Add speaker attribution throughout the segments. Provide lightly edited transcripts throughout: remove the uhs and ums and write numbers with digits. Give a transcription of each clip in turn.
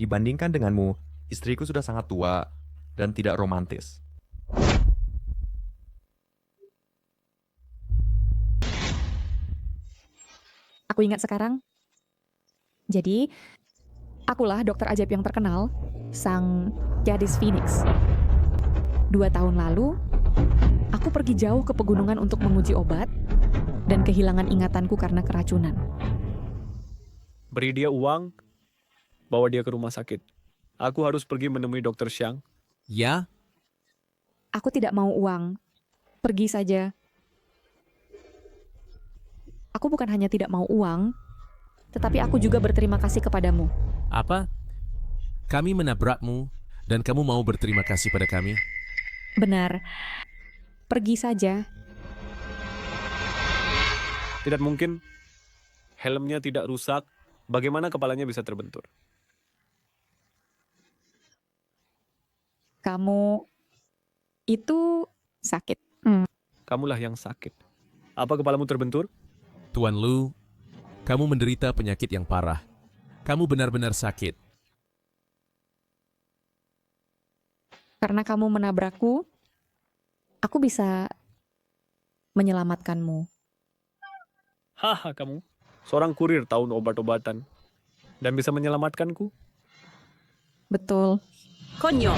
Speaker 1: Dibandingkan denganmu, istriku sudah sangat tua dan tidak romantis.
Speaker 2: Aku ingat sekarang. Jadi, akulah dokter ajaib yang terkenal, sang gadis Phoenix. 2 tahun lalu, aku pergi jauh ke pegunungan untuk menguji obat dan kehilangan ingatanku karena keracunan.
Speaker 3: Beri dia uang, bawa dia ke rumah sakit. Aku harus pergi menemui Dokter Xiang.
Speaker 4: Ya,
Speaker 2: Aku tidak mau uang. Pergi saja. Aku bukan hanya tidak mau uang, tetapi aku juga berterima kasih kepadamu.
Speaker 4: apa? Kami menabrakmu dan kamu mau berterima kasih pada kami?
Speaker 2: Benar. Pergi saja.
Speaker 3: Tidak mungkin. Helmnya tidak rusak. Bagaimana kepalanya bisa terbentur?
Speaker 2: Kamu itu sakit.
Speaker 3: Kamulah yang sakit. Apa kepalamu terbentur?
Speaker 4: Tuan Lu, kamu menderita penyakit yang parah. Kamu benar-benar sakit.
Speaker 2: Karena kamu menabrakku, aku bisa menyelamatkanmu.
Speaker 3: Haha kamu. Seorang kurir tahun obat-obatan. Dan bisa menyelamatkanku?
Speaker 2: Betul.
Speaker 5: Konyol.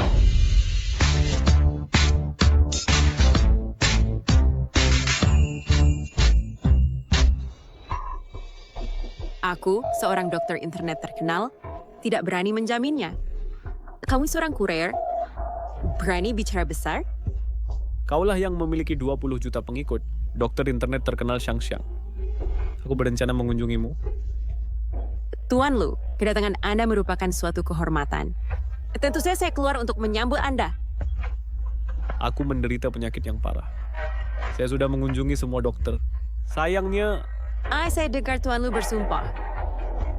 Speaker 5: Aku, seorang dokter internet terkenal, tidak berani menjaminnya. Kamu seorang kurir, berani bicara besar?
Speaker 3: Kaulah yang memiliki 20 juta pengikut. Dokter internet terkenal Xiang Xiang. Aku berencana mengunjungimu.
Speaker 5: Tuan Lu, kedatangan Anda merupakan suatu kehormatan. Tentu saja saya keluar untuk menyambut Anda.
Speaker 3: Aku menderita penyakit yang parah. Saya sudah mengunjungi semua dokter. Sayangnya,
Speaker 5: Saya dengar Tuan Lu bersumpah.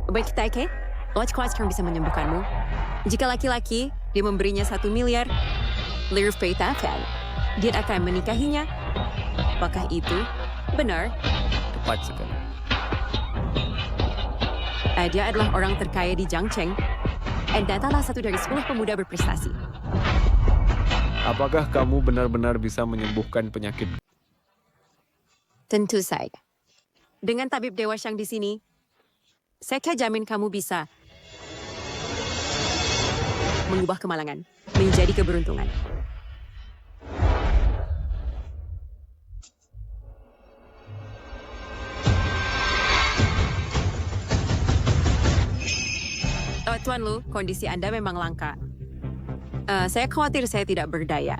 Speaker 5: Baik kita, oke? Watch Quaster bisa menyembuhkanmu. Jika laki-laki, dia memberinya 1 miliar lira pecahan. Dia akan menikahinya. Apakah itu benar?
Speaker 3: tepat sekali.
Speaker 5: Dia adalah orang terkaya di Jiangcheng. Dan adalah satu dari 10 pemuda berprestasi.
Speaker 3: Apakah kamu benar-benar bisa menyembuhkan penyakit?
Speaker 5: Tentu saja. Dengan tabib Dewa Xiang di sini, saya jamin kamu bisa mengubah kemalangan menjadi keberuntungan. Tuan Lu, kondisi Anda memang langka. Saya khawatir saya tidak berdaya.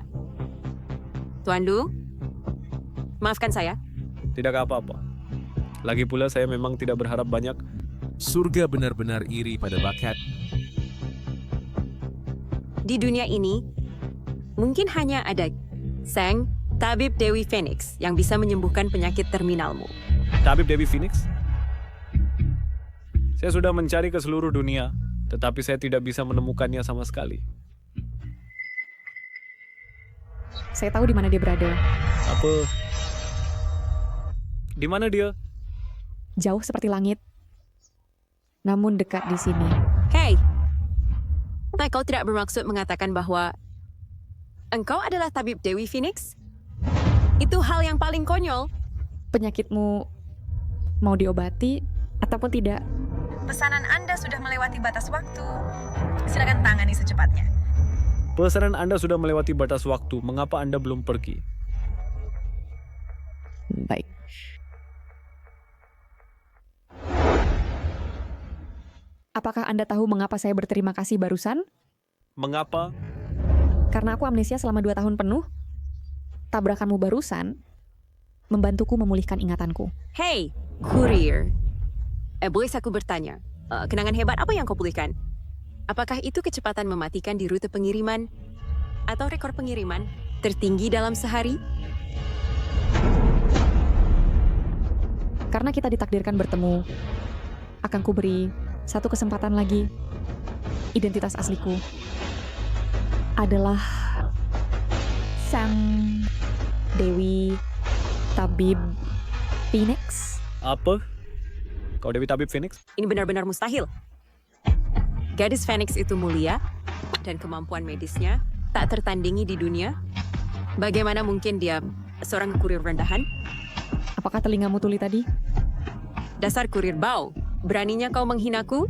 Speaker 5: Tuan Lu, maafkan saya.
Speaker 3: Tidak apa-apa. Lagi pula saya memang tidak berharap banyak.
Speaker 4: Surga benar-benar iri pada bakat.
Speaker 5: Di dunia ini, mungkin hanya ada Sang Tabib Dewi Phoenix yang bisa menyembuhkan penyakit terminalmu.
Speaker 3: Tabib Dewi Phoenix? Saya sudah mencari ke seluruh dunia, tetapi saya tidak bisa menemukannya sama sekali.
Speaker 2: Saya tahu di mana dia berada.
Speaker 3: Apa? Di mana dia?
Speaker 2: Jauh seperti langit, namun dekat di sini.
Speaker 5: Hey, kau tidak bermaksud mengatakan bahwa engkau adalah Tabib Dewi Phoenix? Itu hal yang paling konyol.
Speaker 2: Penyakitmu mau diobati ataupun tidak?
Speaker 6: Pesanan Anda sudah melewati batas waktu. Silakan tangani secepatnya.
Speaker 3: Pesanan Anda sudah melewati batas waktu. Mengapa Anda belum pergi?
Speaker 2: Baik. Apakah Anda tahu mengapa saya berterima kasih barusan?
Speaker 3: Mengapa?
Speaker 2: Karena aku amnesia selama 2 tahun penuh. Tabrakanmu barusan membantuku memulihkan ingatanku.
Speaker 5: Hey, kurir. Boleh aku bertanya, kenangan hebat apa yang kau pulihkan? Apakah itu kecepatan mematikan di rute pengiriman? Atau rekor pengiriman tertinggi dalam sehari?
Speaker 2: Karena kita ditakdirkan bertemu, akan kuberi satu kesempatan lagi. Identitas asliku adalah Sang Dewi Tabib Phoenix.
Speaker 3: Apa? Kau Dewi Tabib Phoenix?
Speaker 5: Ini benar-benar mustahil. gadis Phoenix itu mulia dan kemampuan medisnya tak tertandingi di dunia, bagaimana mungkin dia seorang kurir rendahan?
Speaker 2: Apakah telingamu tuli tadi?
Speaker 5: Dasar kurir bau, beraninya kau menghinaku?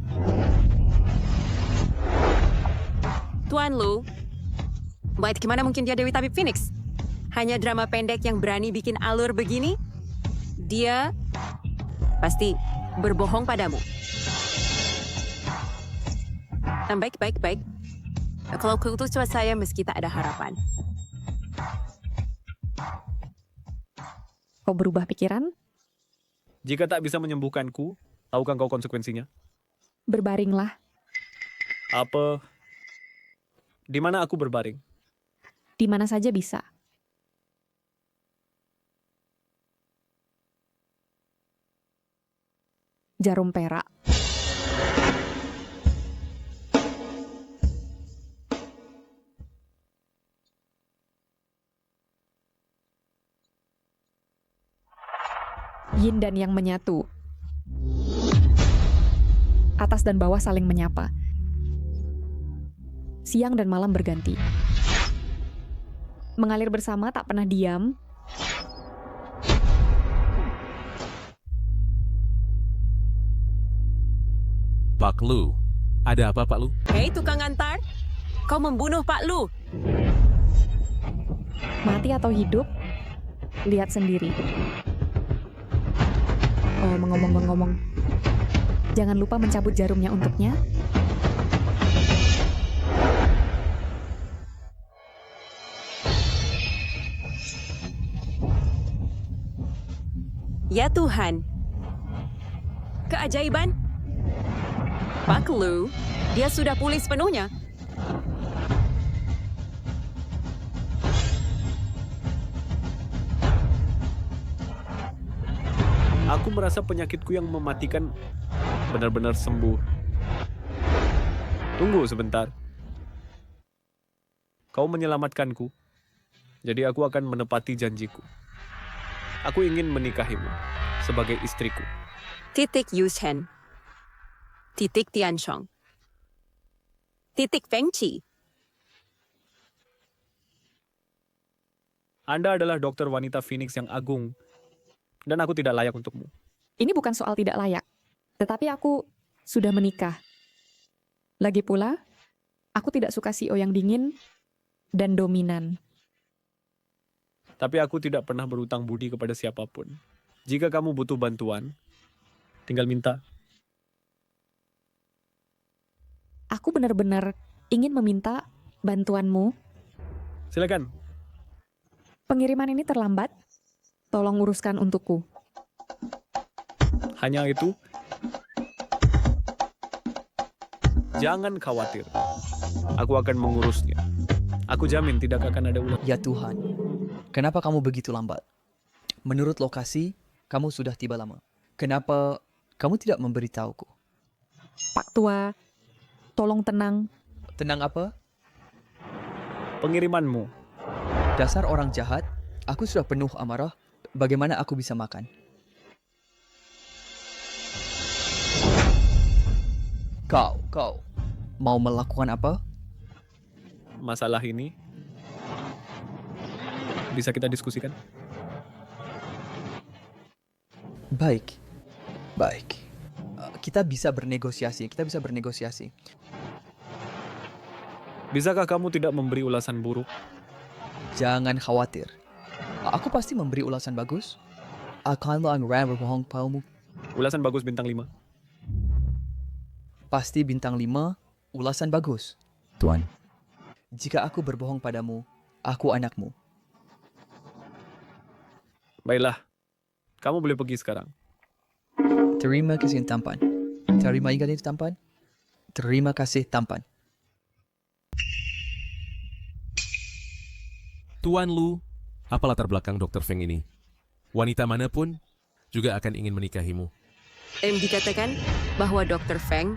Speaker 5: Tuan Lu, bagaimana mungkin dia Dewi Tabib Phoenix? Hanya drama pendek yang berani bikin alur begini? Dia pasti berbohong padamu. Baik. Kalau kau utus saya meski tak ada harapan.
Speaker 2: Kau berubah pikiran?
Speaker 3: Jika tak bisa menyembuhkanku, tahukah kau konsekuensinya?
Speaker 2: Berbaringlah.
Speaker 3: Apa? Di mana aku berbaring?
Speaker 2: Di mana saja bisa. Jarum perak. Yin dan yang menyatu. Atas dan bawah saling menyapa. Siang dan malam berganti. Mengalir bersama tak pernah diam.
Speaker 4: Pak Lu, ada apa Pak Lu?
Speaker 5: Hei tukang antar, kau membunuh Pak Lu.
Speaker 2: Mati atau hidup, lihat sendiri. Oh, ngomong-ngomong, jangan lupa mencabut jarumnya untuknya.
Speaker 5: Ya Tuhan, keajaiban. Pak Lu, dia sudah pulih sepenuhnya.
Speaker 3: Aku merasa penyakitku yang mematikan benar-benar sembuh. Tunggu sebentar. Kau menyelamatkanku, jadi aku akan menepati janjiku. Aku ingin menikahimu sebagai istriku.
Speaker 5: Titik Yushen. Titik Tianchong. Titik Feng Qi.
Speaker 3: Anda adalah dokter wanita Phoenix yang agung, dan aku tidak layak untukmu.
Speaker 2: Ini bukan soal tidak layak, tetapi aku sudah menikah. Lagi pula, aku tidak suka CEO yang dingin dan dominan.
Speaker 3: Tapi aku tidak pernah berutang budi kepada siapapun. Jika kamu butuh bantuan, tinggal minta.
Speaker 2: Aku benar-benar ingin meminta bantuanmu.
Speaker 3: Silakan.
Speaker 2: Pengiriman ini terlambat. Tolong uruskan untukku.
Speaker 3: Hanya itu. Jangan khawatir. Aku akan mengurusnya. Aku jamin tidak akan ada ulah.
Speaker 7: Ya Tuhan, kenapa kamu begitu lambat? Menurut lokasi, kamu sudah tiba lama. Kenapa kamu tidak memberitahuku?
Speaker 2: Pak Tua, tolong tenang.
Speaker 7: Tenang apa?
Speaker 3: Pengirimanmu.
Speaker 7: Dasar orang jahat, aku sudah penuh amarah. Bagaimana aku bisa makan? Kau mau melakukan apa?
Speaker 3: Masalah ini bisa kita diskusikan.
Speaker 7: Baik. Kita bisa bernegosiasi.
Speaker 3: Bisakah kamu tidak memberi ulasan buruk?
Speaker 7: Jangan khawatir. Aku pasti memberi ulasan bagus. Akanlah berbohong padamu.
Speaker 3: Ulasan bagus bintang 5.
Speaker 7: Pasti bintang 5, ulasan bagus. Tuan. Jika aku berbohong padamu, aku anakmu.
Speaker 3: Baiklah, kamu boleh pergi sekarang.
Speaker 7: Terima kasih tampan. Terima ingat itu tampan. Terima kasih tampan.
Speaker 4: Tuan Lu, apa latar belakang Dr. Feng ini? Wanita manapun juga akan ingin menikahimu.
Speaker 5: Dikatakan bahwa Dr. Feng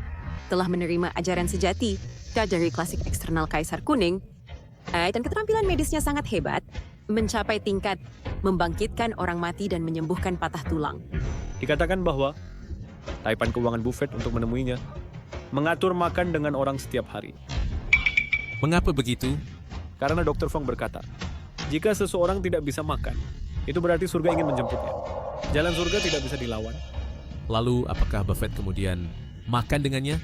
Speaker 5: telah menerima ajaran sejati dari klasik eksternal Kaisar Kuning, dan keterampilan medisnya sangat hebat, mencapai tingkat membangkitkan orang mati dan menyembuhkan patah tulang.
Speaker 3: Dikatakan bahwa taipan keuangan Buffett untuk menemuinya mengatur makan dengan orang setiap hari.
Speaker 4: Mengapa begitu?
Speaker 3: Karena Dr. Feng berkata, jika seseorang tidak bisa makan, itu berarti surga ingin menjemputnya. Jalan surga tidak bisa dilawan.
Speaker 4: Lalu apakah Buffett kemudian makan dengannya?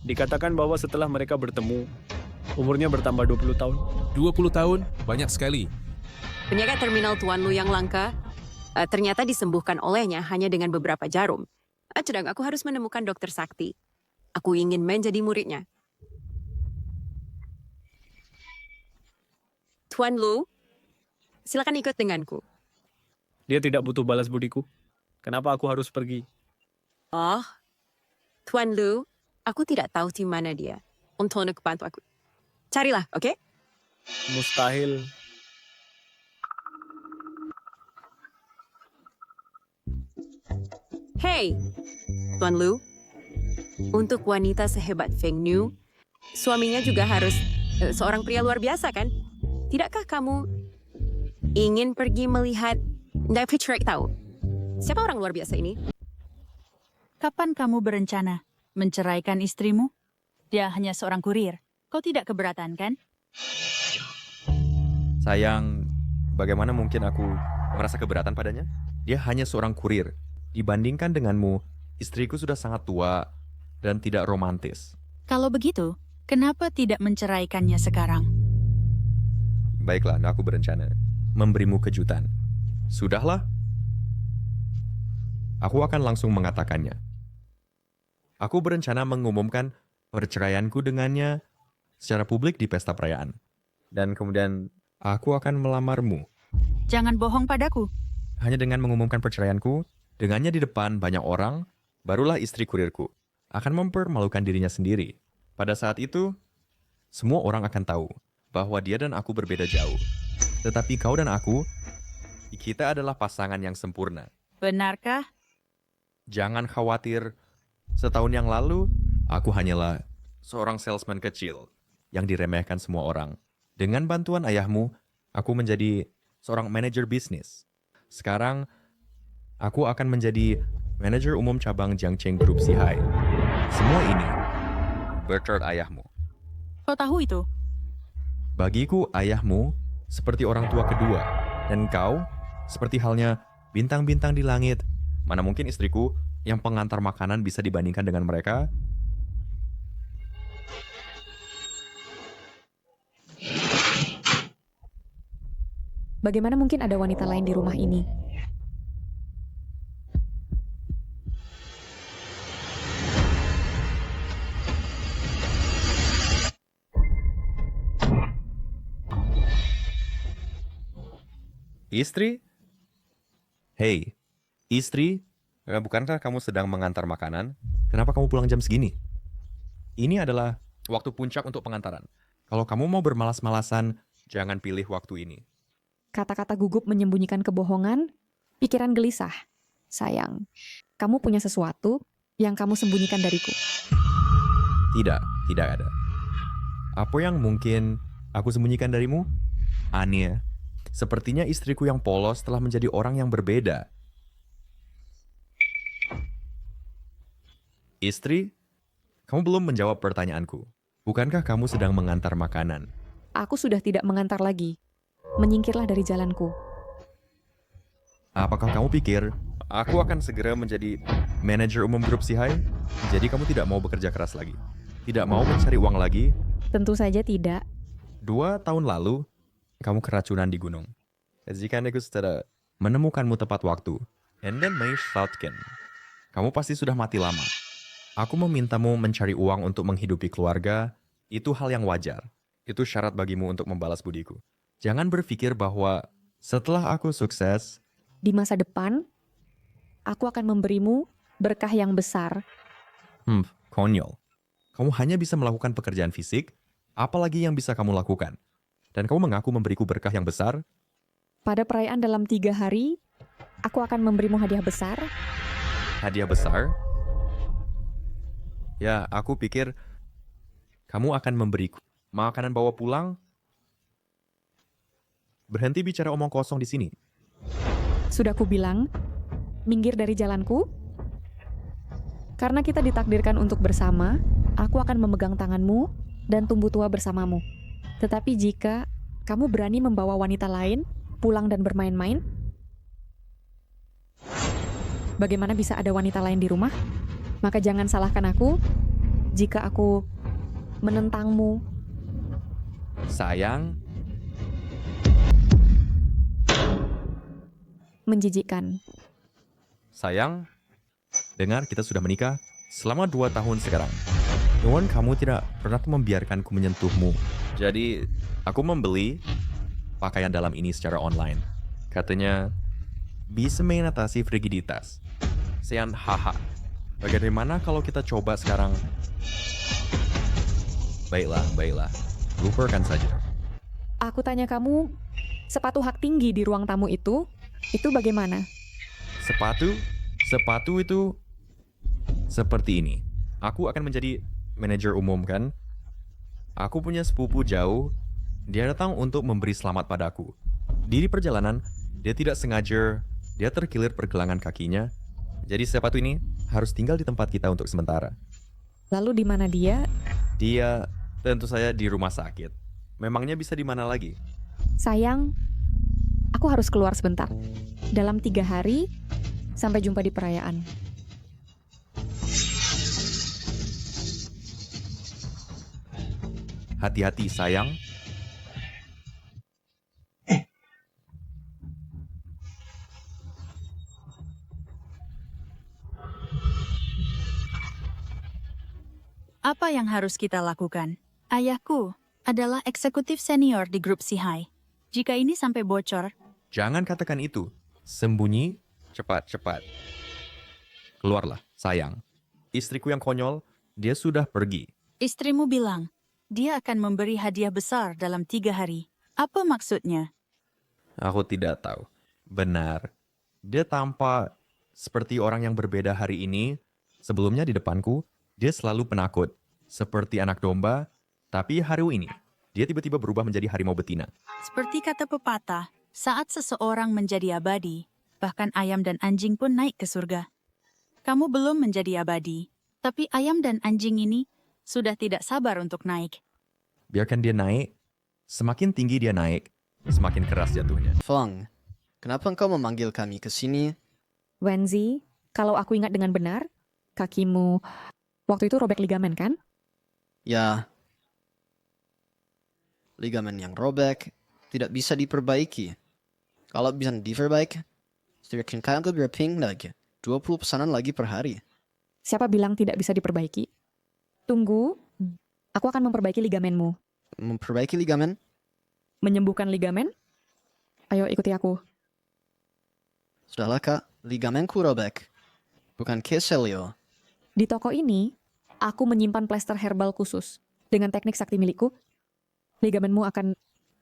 Speaker 3: Dikatakan bahwa setelah mereka bertemu, umurnya bertambah 20 tahun.
Speaker 4: 20 tahun? Banyak sekali.
Speaker 5: Penyakit terminal Tuan Lu yang langka ternyata disembuhkan olehnya hanya dengan beberapa jarum. Sedang aku harus menemukan Dokter Sakti. Aku ingin menjadi muridnya. Tuan Lu, silakan ikut denganku.
Speaker 3: Dia tidak butuh balas budiku. Kenapa aku harus pergi?
Speaker 5: Oh, Tuan Lu, aku tidak tahu di mana dia. Untuk bantu aku. Carilah, oke?
Speaker 3: Mustahil.
Speaker 5: Hey, Tuan Lu. Untuk wanita sehebat Feng Niu, suaminya juga harus seorang pria luar biasa, kan? Tidakkah kamu ingin pergi melihat David Shrek tahu? Siapa orang luar biasa ini?
Speaker 8: Kapan kamu berencana menceraikan istrimu? Dia hanya seorang kurir. Kau tidak keberatan, kan?
Speaker 1: Sayang, bagaimana mungkin aku merasa keberatan padanya? Dia hanya seorang kurir. Dibandingkan denganmu, istriku sudah sangat tua dan tidak romantis.
Speaker 8: Kalau begitu, kenapa tidak menceraikannya sekarang?
Speaker 1: Baiklah, aku berencana memberimu kejutan. Sudahlah. Aku akan langsung mengatakannya. Aku berencana mengumumkan perceraianku dengannya secara publik di pesta perayaan. Dan kemudian aku akan melamarmu.
Speaker 8: Jangan bohong padaku.
Speaker 1: Hanya dengan mengumumkan perceraianku, dengannya di depan banyak orang, barulah istri kurirku akan mempermalukan dirinya sendiri. Pada saat itu, semua orang akan tahu bahwa dia dan aku berbeda jauh. Tetapi kau dan aku, kita adalah pasangan yang sempurna.
Speaker 8: Benarkah?
Speaker 1: Jangan khawatir, setahun yang lalu, aku hanyalah seorang salesman kecil yang diremehkan semua orang. Dengan bantuan ayahmu, aku menjadi seorang manajer bisnis. Sekarang, aku akan menjadi manajer umum cabang Jiangcheng Group Sihai. Semua ini berkat ayahmu.
Speaker 8: Kau tahu itu?
Speaker 1: Bagiku, ayahmu seperti orang tua kedua. Dan kau, seperti halnya bintang-bintang di langit. Mana mungkin istriku yang pengantar makanan bisa dibandingkan dengan mereka?
Speaker 2: Bagaimana mungkin ada wanita lain di rumah ini?
Speaker 1: Istri? Hei, istri, bukankah kamu sedang mengantar makanan? Kenapa kamu pulang jam segini? Ini adalah waktu puncak untuk pengantaran. Kalau kamu mau bermalas-malasan, jangan pilih waktu ini.
Speaker 2: Kata-kata gugup menyembunyikan kebohongan, pikiran gelisah. Sayang, kamu punya sesuatu yang kamu sembunyikan dariku.
Speaker 1: Tidak ada. Apa yang mungkin aku sembunyikan darimu? Ania, sepertinya istriku yang polos telah menjadi orang yang berbeda. Istri, kamu belum menjawab pertanyaanku. Bukankah kamu sedang mengantar makanan?
Speaker 2: Aku sudah tidak mengantar lagi. Menyingkirlah dari jalanku.
Speaker 1: Apakah kamu pikir aku akan segera menjadi manajer umum grup Sihai? Jadi kamu tidak mau bekerja keras lagi? Tidak mau mencari uang lagi?
Speaker 2: Tentu saja tidak.
Speaker 1: 2 tahun lalu, kamu keracunan di gunung. Jika aku sudah menemukanmu tepat waktu, and then my Falcon, kamu pasti sudah mati lama. Aku memintamu mencari uang untuk menghidupi keluarga, itu hal yang wajar. Itu syarat bagimu untuk membalas budiku. Jangan berpikir bahwa setelah aku sukses,
Speaker 2: Di masa depan, aku akan memberimu berkah yang besar.
Speaker 1: konyol. Kamu hanya bisa melakukan pekerjaan fisik, apalagi yang bisa kamu lakukan. Dan kamu mengaku memberiku berkah yang besar?
Speaker 2: Pada perayaan dalam 3 hari, aku akan memberimu hadiah besar.
Speaker 1: Hadiah besar? Ya, aku pikir kamu akan memberiku makanan bawa pulang. Berhenti bicara omong kosong di sini.
Speaker 2: Sudah kubilang, minggir dari jalanku. Karena kita ditakdirkan untuk bersama, aku akan memegang tanganmu dan tumbuh tua bersamamu. Tetapi jika kamu berani membawa wanita lain pulang dan bermain-main, bagaimana bisa ada wanita lain di rumah? Maka jangan salahkan aku jika aku menentangmu.
Speaker 1: Sayang,
Speaker 2: Menjijikkan.
Speaker 1: sayang, dengar kita sudah menikah selama 2 tahun sekarang. Namun kamu tidak pernah membiarkanku menyentuhmu. Jadi, aku membeli pakaian dalam ini secara online. Katanya, bisa mengatasi frigiditas. Sean, haha. Bagaimana kalau kita coba sekarang? Baiklah. Lupakan saja.
Speaker 2: Aku tanya kamu, sepatu hak tinggi di ruang tamu itu bagaimana?
Speaker 1: Sepatu itu seperti ini. Aku akan menjadi manajer umum kan? Aku punya sepupu jauh. Dia datang untuk memberi selamat padaku. Di perjalanan, dia tidak sengaja, dia terkilir pergelangan kakinya. Jadi sepatu ini harus tinggal di tempat kita untuk sementara.
Speaker 2: Lalu di mana dia?
Speaker 1: Dia tentu saja di rumah sakit. Memangnya bisa di mana lagi?
Speaker 2: Sayang, aku harus keluar sebentar. Dalam 3 hari, sampai jumpa di perayaan.
Speaker 1: Hati-hati sayang.
Speaker 8: Apa yang harus kita lakukan? Ayahku adalah eksekutif senior di grup Sihai. Jika ini sampai bocor,
Speaker 1: Jangan katakan itu. Sembunyi, cepat. Keluarlah, sayang. Istriku yang konyol, dia sudah pergi.
Speaker 8: istrimu bilang dia akan memberi hadiah besar dalam 3 hari. Apa maksudnya?
Speaker 1: Aku tidak tahu. Benar. Dia tampak seperti orang yang berbeda hari ini. Sebelumnya di depanku, dia selalu penakut. Seperti anak domba, tapi hari ini, dia tiba-tiba berubah menjadi harimau betina.
Speaker 8: Seperti kata pepatah, saat seseorang menjadi abadi, bahkan ayam dan anjing pun naik ke surga. Kamu belum menjadi abadi, tapi ayam dan anjing ini sudah tidak sabar untuk naik.
Speaker 1: Biarkan dia naik. Semakin tinggi dia naik, semakin keras jatuhnya.
Speaker 9: Feng, kenapa engkau memanggil kami ke sini?
Speaker 2: Wenzi, kalau aku ingat dengan benar, kakimu waktu itu robek ligamen kan?
Speaker 9: Ya, ligamen yang robek tidak bisa diperbaiki. Kalau bisa diperbaiki, setidaknya kalian berpindah 20 pesanan lagi per hari.
Speaker 2: Siapa bilang tidak bisa diperbaiki? Tunggu, aku akan memperbaiki ligamenmu.
Speaker 9: Memperbaiki ligamen?
Speaker 2: Menyembuhkan ligamen? Ayo ikuti aku.
Speaker 9: Sudahlah kak, ligamenku robek. Bukan keselio.
Speaker 2: Di toko ini, aku menyimpan plester herbal khusus. Dengan teknik sakti milikku, ligamenmu akan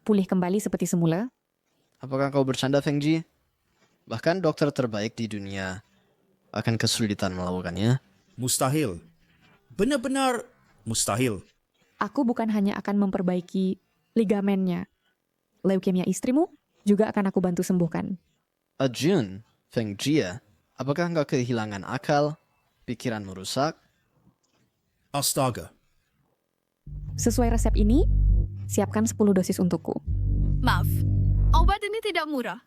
Speaker 2: pulih kembali seperti semula.
Speaker 9: Apakah kau bercanda, Fengji? Bahkan dokter terbaik di dunia akan kesulitan melakukannya.
Speaker 10: Mustahil. Benar-benar mustahil.
Speaker 2: Aku bukan hanya akan memperbaiki ligamennya. Leukemia istrimu juga akan aku bantu sembuhkan.
Speaker 9: Ajun, Fengji ya, apakah engkau kehilangan akal? Pikiranmu rusak?
Speaker 10: Astaga.
Speaker 2: Sesuai resep ini, siapkan 10 dosis untukku.
Speaker 11: Maaf, obat ini tidak murah.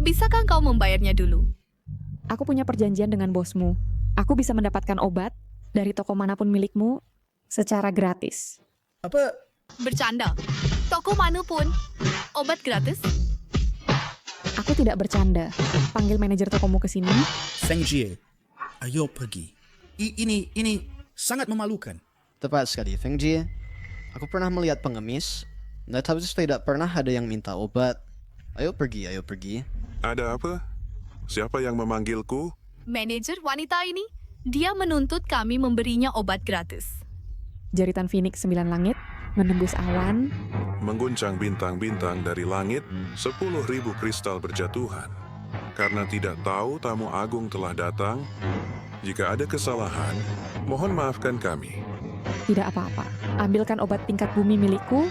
Speaker 11: Bisakah kau membayarnya dulu?
Speaker 2: Aku punya perjanjian dengan bosmu. Aku bisa mendapatkan obat dari toko manapun milikmu secara gratis.
Speaker 10: Apa?
Speaker 11: Bercanda. Toko manapun. Obat gratis?
Speaker 2: Aku tidak bercanda. Panggil manajer tokomu ke sini.
Speaker 10: Fengjie, ayo pergi. Ini sangat memalukan.
Speaker 9: Tepat sekali, Fengji. Aku pernah melihat pengemis, tapi tidak pernah ada yang minta obat. Ayo pergi.
Speaker 12: Ada apa? Siapa yang memanggilku?
Speaker 11: Manajer wanita ini, dia menuntut kami memberinya obat gratis.
Speaker 2: Jeritan Phoenix 9 langit menembus awan.
Speaker 12: Mengguncang bintang-bintang dari langit, 10.000 kristal berjatuhan. Karena tidak tahu tamu agung telah datang, jika ada kesalahan, mohon maafkan kami.
Speaker 2: Tidak apa-apa. Ambilkan obat tingkat bumi milikku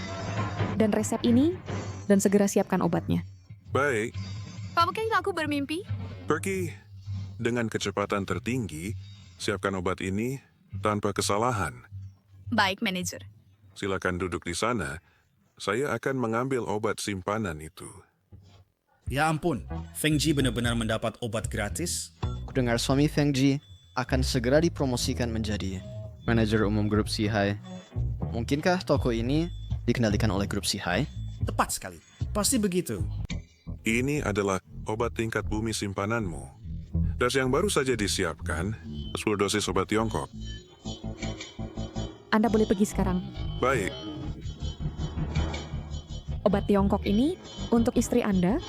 Speaker 2: dan resep ini dan segera siapkan obatnya.
Speaker 12: Baik,
Speaker 11: Mungkin aku bermimpi?
Speaker 12: pergi dengan kecepatan tertinggi, siapkan obat ini tanpa kesalahan.
Speaker 11: Baik, manajer.
Speaker 12: Silakan duduk di sana. Saya akan mengambil obat simpanan itu.
Speaker 10: Ya ampun, Feng Ji benar-benar mendapat obat gratis?
Speaker 9: Kudengar suami Feng Ji akan segera dipromosikan menjadi manajer umum grup Sihai. Mungkinkah toko ini dikendalikan oleh grup Sihai?
Speaker 10: Tepat sekali. Pasti begitu.
Speaker 12: Ini adalah obat tingkat bumi simpananmu. Das yang baru saja disiapkan, 10 dosis obat Tiongkok.
Speaker 2: Anda boleh pergi sekarang.
Speaker 12: Baik,
Speaker 2: Obat Tiongkok ini untuk istri Anda,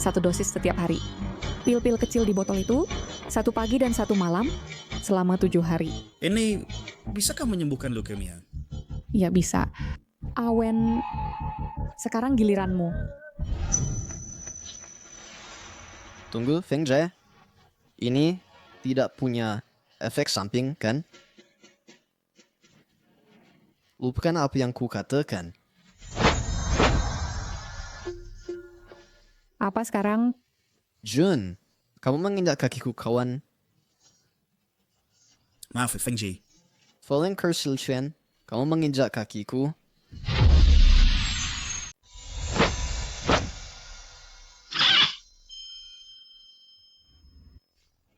Speaker 2: 1 dosis setiap hari. Pil-pil kecil di botol itu, 1 pagi dan 1 malam, selama 7 hari.
Speaker 10: Ini bisakah menyembuhkan leukemia?
Speaker 2: Ya bisa. Awen, sekarang giliranmu.
Speaker 9: Tunggu, Feng Ji. Ini tidak punya efek samping, kan? Lupakan apa yang ku katakan.
Speaker 2: Apa sekarang?
Speaker 9: Jun, kamu menginjak kakiku, kawan.
Speaker 10: Maaf, Feng Ji.
Speaker 9: Fallen Curse Silchen, kamu menginjak kakiku.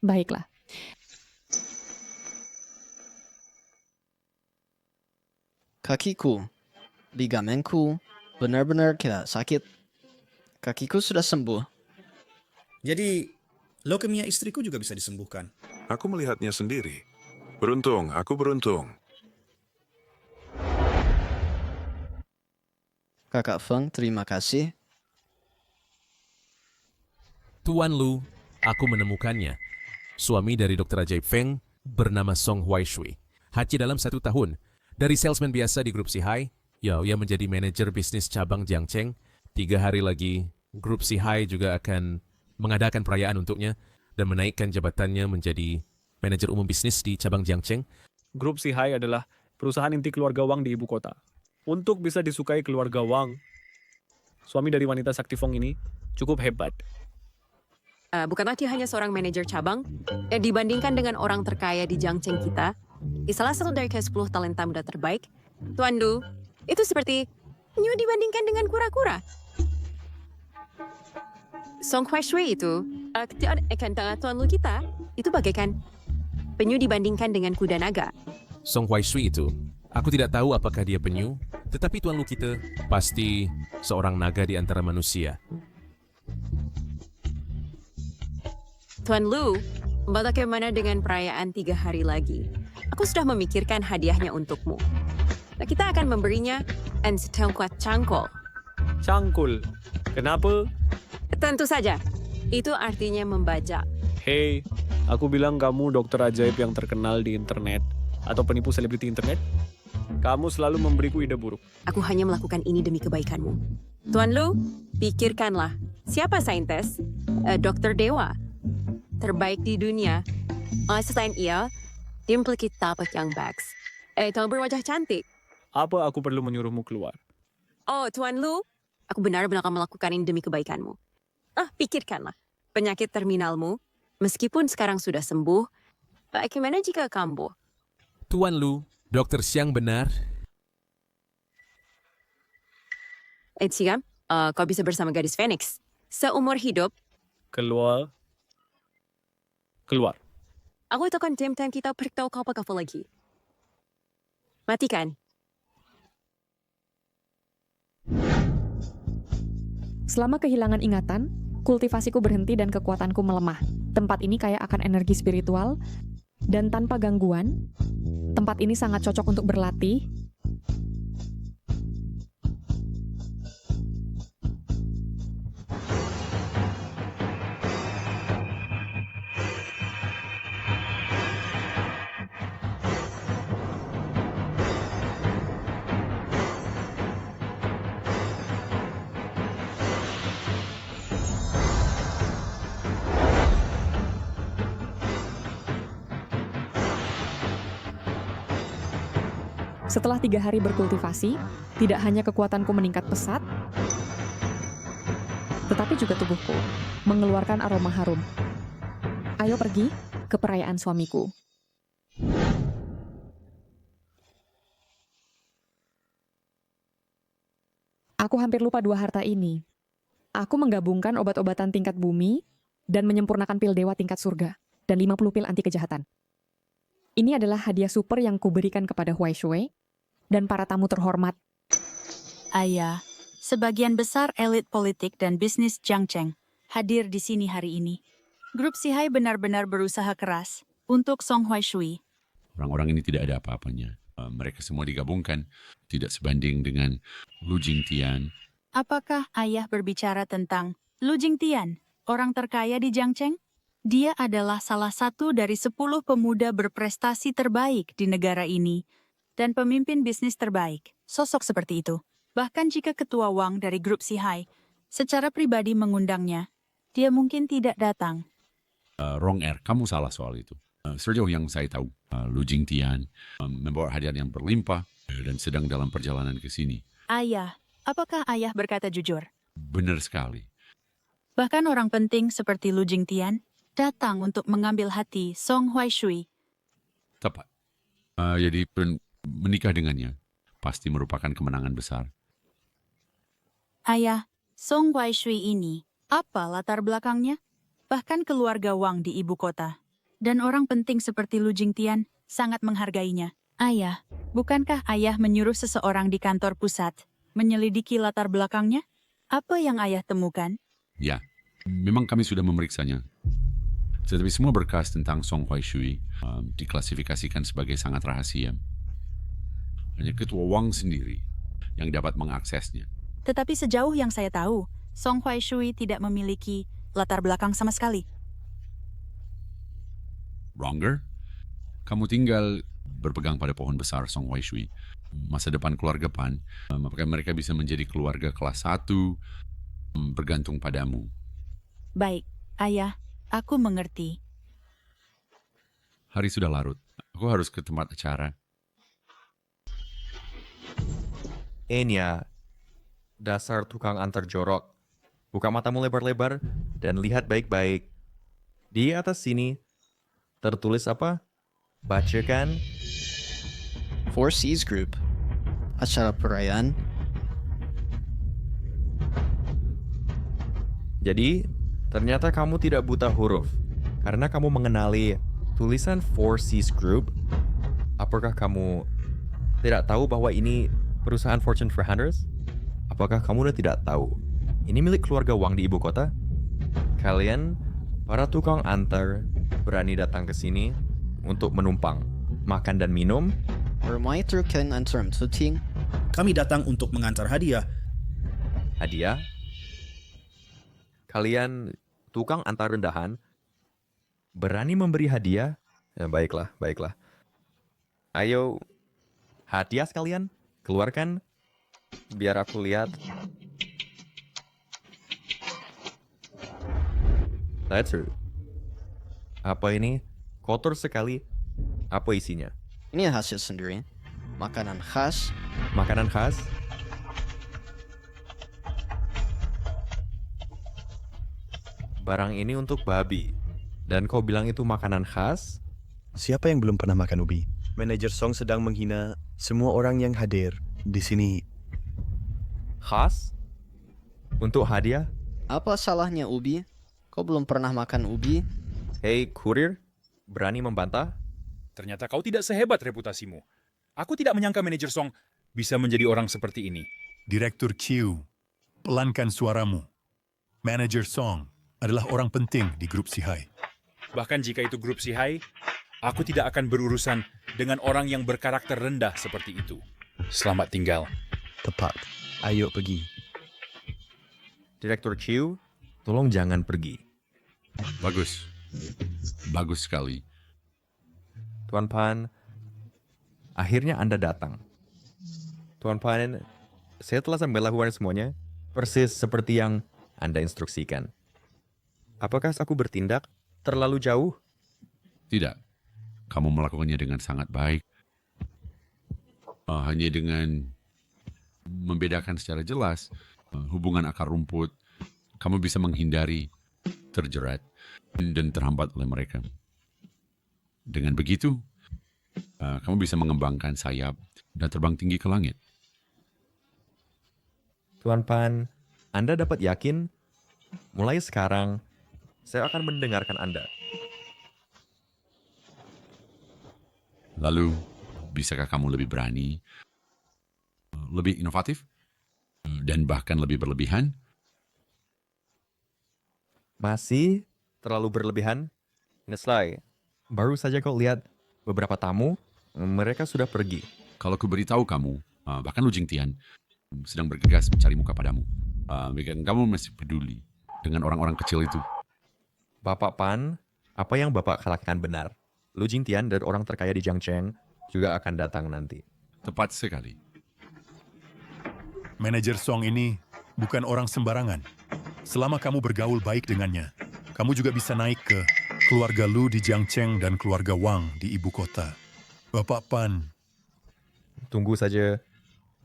Speaker 2: Baiklah.
Speaker 9: Kakiku, ligamenku, benar-benar tidak sakit. Kakiku sudah sembuh.
Speaker 10: Jadi, leukemia istriku juga bisa disembuhkan.
Speaker 12: aku melihatnya sendiri. Beruntung, aku beruntung.
Speaker 9: Kakak Feng, terima kasih.
Speaker 4: Tuan Lu, aku menemukannya. Suami dari Dr. Ajaib Feng bernama Song Huaishui. Hanya dalam 1 tahun. Dari salesman biasa di grup Sihai, ia menjadi manajer bisnis cabang Jiangcheng. 3 hari lagi, grup Sihai juga akan mengadakan perayaan untuknya dan menaikkan jabatannya menjadi manajer umum bisnis di cabang Jiangcheng.
Speaker 3: Grup Sihai adalah perusahaan inti keluarga Wang di ibu kota. Untuk bisa disukai keluarga Wang, suami dari wanita sakti Feng ini cukup hebat.
Speaker 5: Bukanlah dia hanya seorang manajer cabang, dibandingkan dengan orang terkaya di Jiangcheng kita, salah satu dari ke-10 talenta muda terbaik, Tuan Lu, itu seperti penyu dibandingkan dengan kura-kura. Song Huaishui itu, Tuan Lu kita, itu bagaikan penyu dibandingkan dengan kuda naga.
Speaker 4: Song Huaishui itu, aku tidak tahu apakah dia penyu, tetapi Tuan Lu kita pasti seorang naga di antara manusia.
Speaker 5: Tuan Lu, bagaimana dengan perayaan 3 hari lagi? Aku sudah memikirkan hadiahnya untukmu. Nah, kita akan memberinya setengkuat cangkul.
Speaker 3: Cangkul. Kenapa?
Speaker 5: Tentu saja. Itu artinya membajak.
Speaker 3: Hei, aku bilang kamu dokter ajaib yang terkenal di internet atau penipu selebriti internet. Kamu selalu memberiku ide buruk.
Speaker 5: Aku hanya melakukan ini demi kebaikanmu. Tuan Lu, pikirkanlah. Siapa saintis? Dokter Dewa. Terbaik di dunia. Selain ia, dia memiliki tapak yang bagus. Tuan berwajah cantik.
Speaker 3: Apa aku perlu menyuruhmu keluar?
Speaker 5: Oh, Tuan Lu, aku benar-benar akan melakukan ini demi kebaikanmu. Pikirkanlah. Penyakit terminalmu, meskipun sekarang sudah sembuh, bagaimana jika kambuh?
Speaker 4: Tuan Lu, Dr. Xiang benar.
Speaker 5: Xiang, kau bisa bersama gadis Phoenix. Seumur hidup.
Speaker 3: Keluar.
Speaker 5: Aku akan time kita beritahu kau apa lagi. Matikan.
Speaker 2: Selama kehilangan ingatan, kultivasiku berhenti dan kekuatanku melemah. Tempat ini kaya akan energi spiritual, dan tanpa gangguan, tempat ini sangat cocok untuk berlatih. Setelah 3 hari berkultivasi, tidak hanya kekuatanku meningkat pesat, tetapi juga tubuhku mengeluarkan aroma harum. Ayo pergi ke perayaan suamiku. Aku hampir lupa dua harta ini. Aku menggabungkan obat-obatan tingkat bumi dan menyempurnakan pil dewa tingkat surga dan 50 pil anti kejahatan. Ini adalah hadiah super yang kuberikan kepada Huai Shui dan para tamu terhormat.
Speaker 8: Ayah, sebagian besar elit politik dan bisnis Jiang Cheng hadir di sini hari ini. Grup Sihai benar-benar berusaha keras untuk Song Huai Shui.
Speaker 13: Orang-orang ini tidak ada apa-apanya. Mereka semua digabungkan, tidak sebanding dengan Lu Jingtian.
Speaker 8: Apakah ayah berbicara tentang Lu Jingtian, orang terkaya di Jiangcheng? Dia adalah salah satu dari 10 pemuda berprestasi terbaik di negara ini dan pemimpin bisnis terbaik. Sosok seperti itu. Bahkan jika ketua Wang dari grup Sihai secara pribadi mengundangnya, dia mungkin tidak datang.
Speaker 13: Wrong Air, kamu salah soal itu. Sejauh yang saya tahu, Lu Jingtian membawa hadiah yang berlimpah dan sedang dalam perjalanan ke sini.
Speaker 8: Ayah, apakah ayah berkata jujur?
Speaker 13: Benar sekali.
Speaker 8: Bahkan orang penting seperti Lu Jingtian datang untuk mengambil hati Song Huai Shui.
Speaker 13: Tepat. Jadi menikah dengannya pasti merupakan kemenangan besar.
Speaker 8: Ayah, Song Huai Shui ini, apa latar belakangnya? Bahkan keluarga Wang di ibu kota. Dan orang penting seperti Lu Jingtian sangat menghargainya. Ayah, bukankah ayah menyuruh seseorang di kantor pusat menyelidiki latar belakangnya? Apa yang ayah temukan?
Speaker 13: Ya, memang kami sudah memeriksanya. Tetapi semua berkas tentang Song Huai Shui diklasifikasikan sebagai sangat rahasia. Hanya ketua Wang sendiri yang dapat mengaksesnya.
Speaker 8: Tetapi sejauh yang saya tahu, Song Huai Shui tidak memiliki latar belakang sama sekali.
Speaker 13: Wronger, kamu tinggal berpegang pada pohon besar Song Huai Shui. Masa depan keluarga Pan, apakah mereka bisa menjadi keluarga kelas 1, bergantung padamu.
Speaker 8: Baik, ayah, aku mengerti.
Speaker 13: Hari sudah larut, aku harus ke tempat acara.
Speaker 1: Enya, dasar tukang antar jorok. Buka matamu lebar-lebar dan lihat baik-baik. Di atas sini tertulis apa? Bacakan.
Speaker 9: Four Seas Group. Acara perayaan.
Speaker 1: Jadi, ternyata kamu tidak buta huruf. Karena kamu mengenali tulisan Four Seas Group. Apakah kamu tidak tahu bahwa ini perusahaan Fortune 500? Apakah kamu udah tidak tahu? Ini milik keluarga Wang di ibu kota. Kalian, para tukang antar, berani datang ke sini untuk menumpang, makan dan minum.
Speaker 9: Bermain kalian antar meeting.
Speaker 10: Kami datang untuk mengantar hadiah.
Speaker 1: Hadiah? Kalian, tukang antar rendahan, berani memberi hadiah? Ya, baiklah, baiklah. Ayo, hadiah sekalian, keluarkan. Biar aku lihat. That's true. Apa ini? Kotor sekali. Apa isinya?
Speaker 9: Ini hasil sendiri. Makanan khas.
Speaker 1: Makanan khas? Barang ini untuk babi. Dan kau bilang itu makanan khas?
Speaker 14: Siapa yang belum pernah makan ubi? Manajer Song sedang menghina semua orang yang hadir di sini.
Speaker 1: Khas? Untuk hadiah?
Speaker 9: Apa salahnya ubi? Kau belum pernah makan ubi?
Speaker 1: Hei, kurir, berani membantah?
Speaker 15: Ternyata kau tidak sehebat reputasimu. Aku tidak menyangka manajer Song bisa menjadi orang seperti ini.
Speaker 16: Direktur Chiu, pelankan suaramu. Manajer Song adalah orang penting di grup Sihai.
Speaker 15: Bahkan jika itu grup Sihai, aku tidak akan berurusan dengan orang yang berkarakter rendah seperti itu. Selamat tinggal.
Speaker 14: Tepat. Ayo pergi.
Speaker 1: Direktur Chiu, tolong jangan pergi.
Speaker 13: Bagus. Bagus sekali.
Speaker 1: Tuan Pan, akhirnya Anda datang. Tuan Pan, saya telah melakukan semuanya persis seperti yang Anda instruksikan. Apakah aku bertindak terlalu jauh?
Speaker 13: Tidak. Kamu melakukannya dengan sangat baik. Hanya dengan membedakan secara jelas hubungan akar rumput, kamu bisa menghindari terjerat dan terhambat oleh mereka. Dengan begitu, kamu bisa mengembangkan sayap dan terbang tinggi ke langit.
Speaker 1: Tuan Pan, Anda dapat yakin, mulai sekarang, saya akan mendengarkan Anda.
Speaker 13: Lalu, bisakah kamu lebih berani, lebih inovatif, dan bahkan lebih berlebihan?
Speaker 1: Masih terlalu berlebihan? Neslai, baru saja kau lihat beberapa tamu, mereka sudah pergi.
Speaker 13: Kalau ku beritahu kamu, bahkan Lu Jingtian, sedang bergegas mencari muka padamu, kamu masih peduli dengan orang-orang kecil itu.
Speaker 1: Bapak Pan, apa yang Bapak katakan benar. Lu Jingtian dan orang terkaya di Jiangcheng juga akan datang nanti.
Speaker 13: Tepat sekali.
Speaker 16: Manajer Song ini bukan orang sembarangan. Selama kamu bergaul baik dengannya, kamu juga bisa naik ke keluarga Lu di Jiangcheng dan keluarga Wang di ibu kota. Bapak Pan.
Speaker 1: Tunggu saja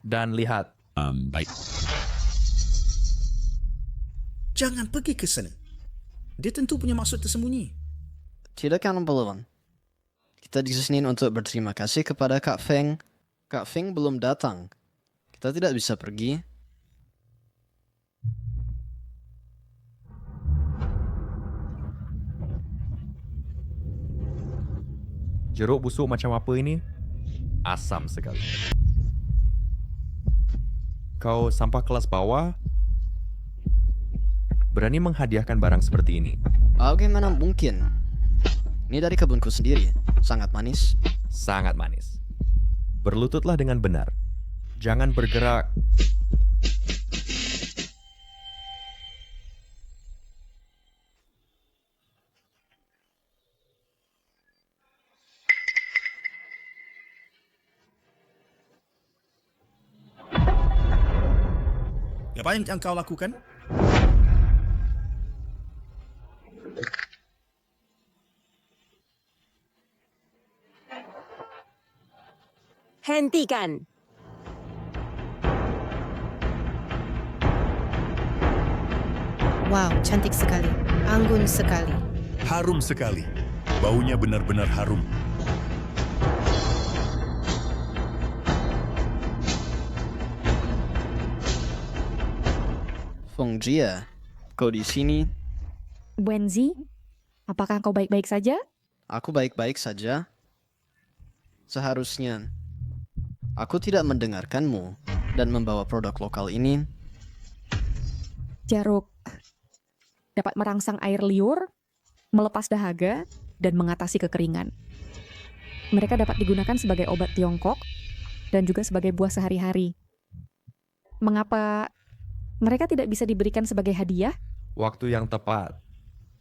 Speaker 1: dan lihat.
Speaker 13: Baik.
Speaker 10: Jangan pergi ke sana. Dia tentu punya maksud tersembunyi.
Speaker 9: Tidak kan belum. Kita di sini untuk berterima kasih kepada Kak Feng. Kak Feng belum datang. Kita tidak bisa pergi.
Speaker 1: Jeruk busuk macam apa ini? Asam sekali. Kau sampah kelas bawah berani menghadiahkan barang seperti ini.
Speaker 9: Bagaimana mungkin? Ini dari kebunku sendiri. Sangat manis.
Speaker 1: Sangat manis. Berlututlah dengan benar. Jangan bergerak.
Speaker 10: Apa yang kau lakukan?
Speaker 5: Hentikan.
Speaker 17: Wow, cantik sekali. Anggun sekali.
Speaker 16: Harum sekali. Baunya benar-benar harum.
Speaker 9: Feng Jia, kau di sini?
Speaker 2: Wenzi, apakah kau baik-baik saja?
Speaker 9: Aku baik-baik saja. Seharusnya aku tidak mendengarkanmu dan membawa produk lokal ini.
Speaker 2: Jeruk dapat merangsang air liur, melepas dahaga, dan mengatasi kekeringan. Mereka dapat digunakan sebagai obat Tiongkok dan juga sebagai buah sehari-hari. Mengapa mereka tidak bisa diberikan sebagai hadiah?
Speaker 1: Waktu yang tepat.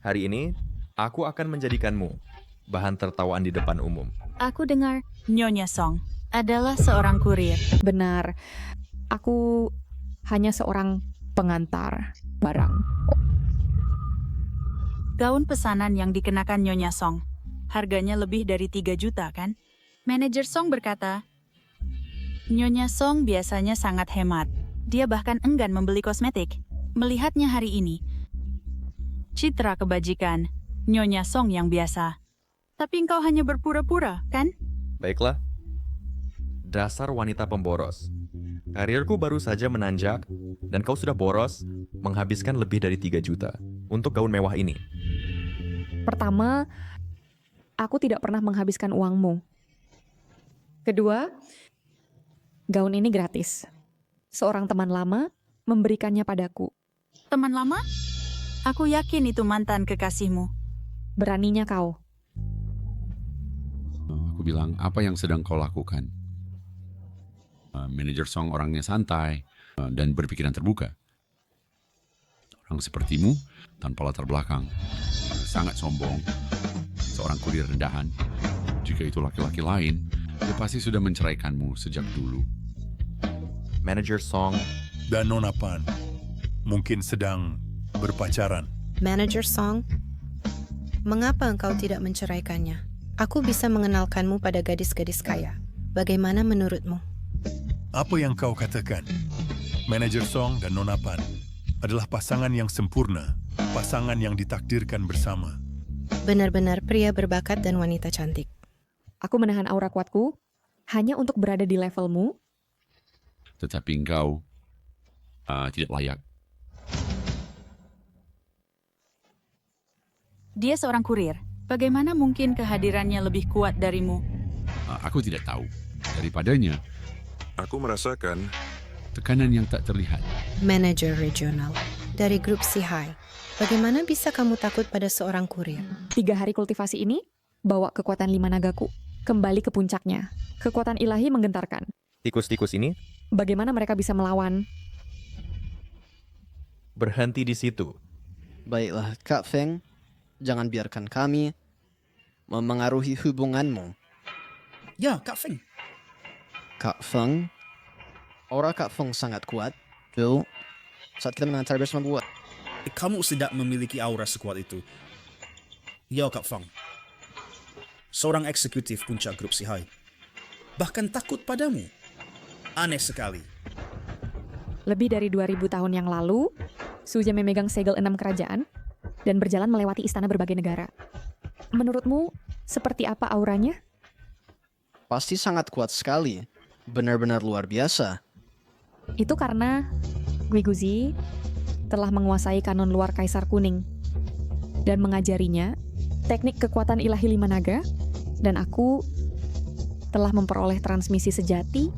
Speaker 1: Hari ini, aku akan menjadikanmu bahan tertawaan di depan umum.
Speaker 8: Aku dengar Nyonya Song adalah seorang kurir.
Speaker 2: Benar. Aku hanya seorang pengantar barang.
Speaker 8: Gaun pesanan yang dikenakan Nyonya Song. Harganya lebih dari 3 juta, kan? Manajer Song berkata, Nyonya Song biasanya sangat hemat. Dia bahkan enggan membeli kosmetik. Melihatnya hari ini, citra kebajikan Nyonya Song yang biasa. Tapi engkau hanya berpura-pura, kan?
Speaker 1: Baiklah. Dasar wanita pemboros. Karirku baru saja menanjak, dan kau sudah boros menghabiskan lebih dari 3 juta untuk gaun mewah ini.
Speaker 2: Pertama, aku tidak pernah menghabiskan uangmu. Kedua, gaun ini gratis. Seorang teman lama memberikannya padaku.
Speaker 8: Teman lama? Aku yakin itu mantan kekasihmu.
Speaker 2: Beraninya kau.
Speaker 13: Aku bilang, apa yang sedang kau lakukan? Manajer Song orangnya santai dan berpikiran terbuka. Orang sepertimu tanpa latar belakang, sangat sombong, seorang kurir rendahan. Jika itu laki-laki lain, dia pasti sudah menceraikanmu sejak dulu.
Speaker 1: Manajer Song
Speaker 16: dan Nona Pan mungkin sedang berpacaran.
Speaker 17: Manajer Song, mengapa engkau tidak menceraikannya? Aku bisa mengenalkanmu pada gadis-gadis kaya. Bagaimana menurutmu?
Speaker 16: Apa yang kau katakan? Manajer Song dan Nona Pan adalah pasangan yang sempurna, pasangan yang ditakdirkan bersama.
Speaker 17: Benar-benar pria berbakat dan wanita cantik.
Speaker 2: Aku menahan aura kuatku hanya untuk berada di levelmu.
Speaker 13: Tetapi engkau tidak layak.
Speaker 8: Dia seorang kurir. Bagaimana mungkin kehadirannya lebih kuat darimu?
Speaker 13: Aku tidak tahu. Daripadanya,
Speaker 12: aku merasakan
Speaker 13: tekanan yang tak terlihat.
Speaker 17: Manager regional dari grup Sihai. Bagaimana bisa kamu takut pada seorang kurir?
Speaker 2: 3 hari kultivasi ini bawa kekuatan 5 nagaku kembali ke puncaknya. Kekuatan ilahi menggentarkan.
Speaker 1: Tikus-tikus ini
Speaker 2: Bagaimana mereka bisa melawan?
Speaker 1: berhenti di situ.
Speaker 9: Baiklah, Kak Feng. Jangan biarkan kami memengaruhi hubunganmu.
Speaker 10: Ya, Kak Feng.
Speaker 9: Kak Feng, aura Kak Feng sangat kuat. Tuh, saat kita mengantar bersama buat.
Speaker 10: Kamu tidak memiliki aura sekuat itu. Ya, Kak Feng. Seorang eksekutif puncak grup Sihai. Bahkan takut padamu. Aneh sekali.
Speaker 2: Lebih dari 2000 tahun yang lalu, Suja memegang segel 6 kerajaan dan berjalan melewati istana berbagai negara. Menurutmu, seperti apa auranya?
Speaker 9: Pasti sangat kuat sekali. Benar-benar luar biasa.
Speaker 2: Itu karena Guiguzi telah menguasai kanon luar Kaisar Kuning dan mengajarinya teknik kekuatan ilahi 5 naga, dan aku telah memperoleh transmisi sejati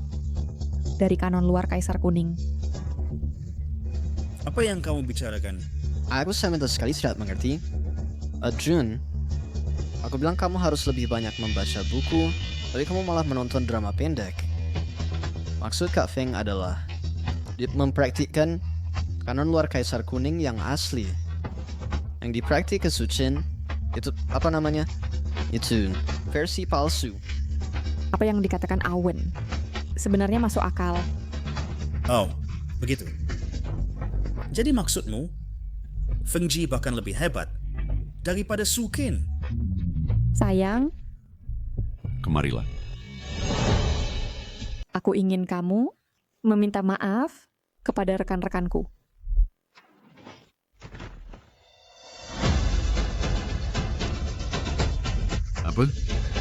Speaker 2: dari kanon luar Kaisar Kuning.
Speaker 10: Apa yang kamu bicarakan?
Speaker 9: Aku sama sekali tidak mengerti. Jun, aku bilang kamu harus lebih banyak membaca buku, tapi kamu malah menonton drama pendek. Maksud Kak Feng adalah mempraktikkan kanon luar Kaisar Kuning yang asli. Yang dipraktik ke Suchin, itu apa namanya? Itu versi palsu.
Speaker 2: Apa yang dikatakan Awen sebenarnya masuk akal.
Speaker 10: Oh, begitu. Jadi maksudmu, Feng Ji bahkan lebih hebat daripada Su Qin?
Speaker 2: Sayang,
Speaker 13: Kemarilah.
Speaker 2: aku ingin kamu meminta maaf kepada rekan-rekanku.
Speaker 13: Apa?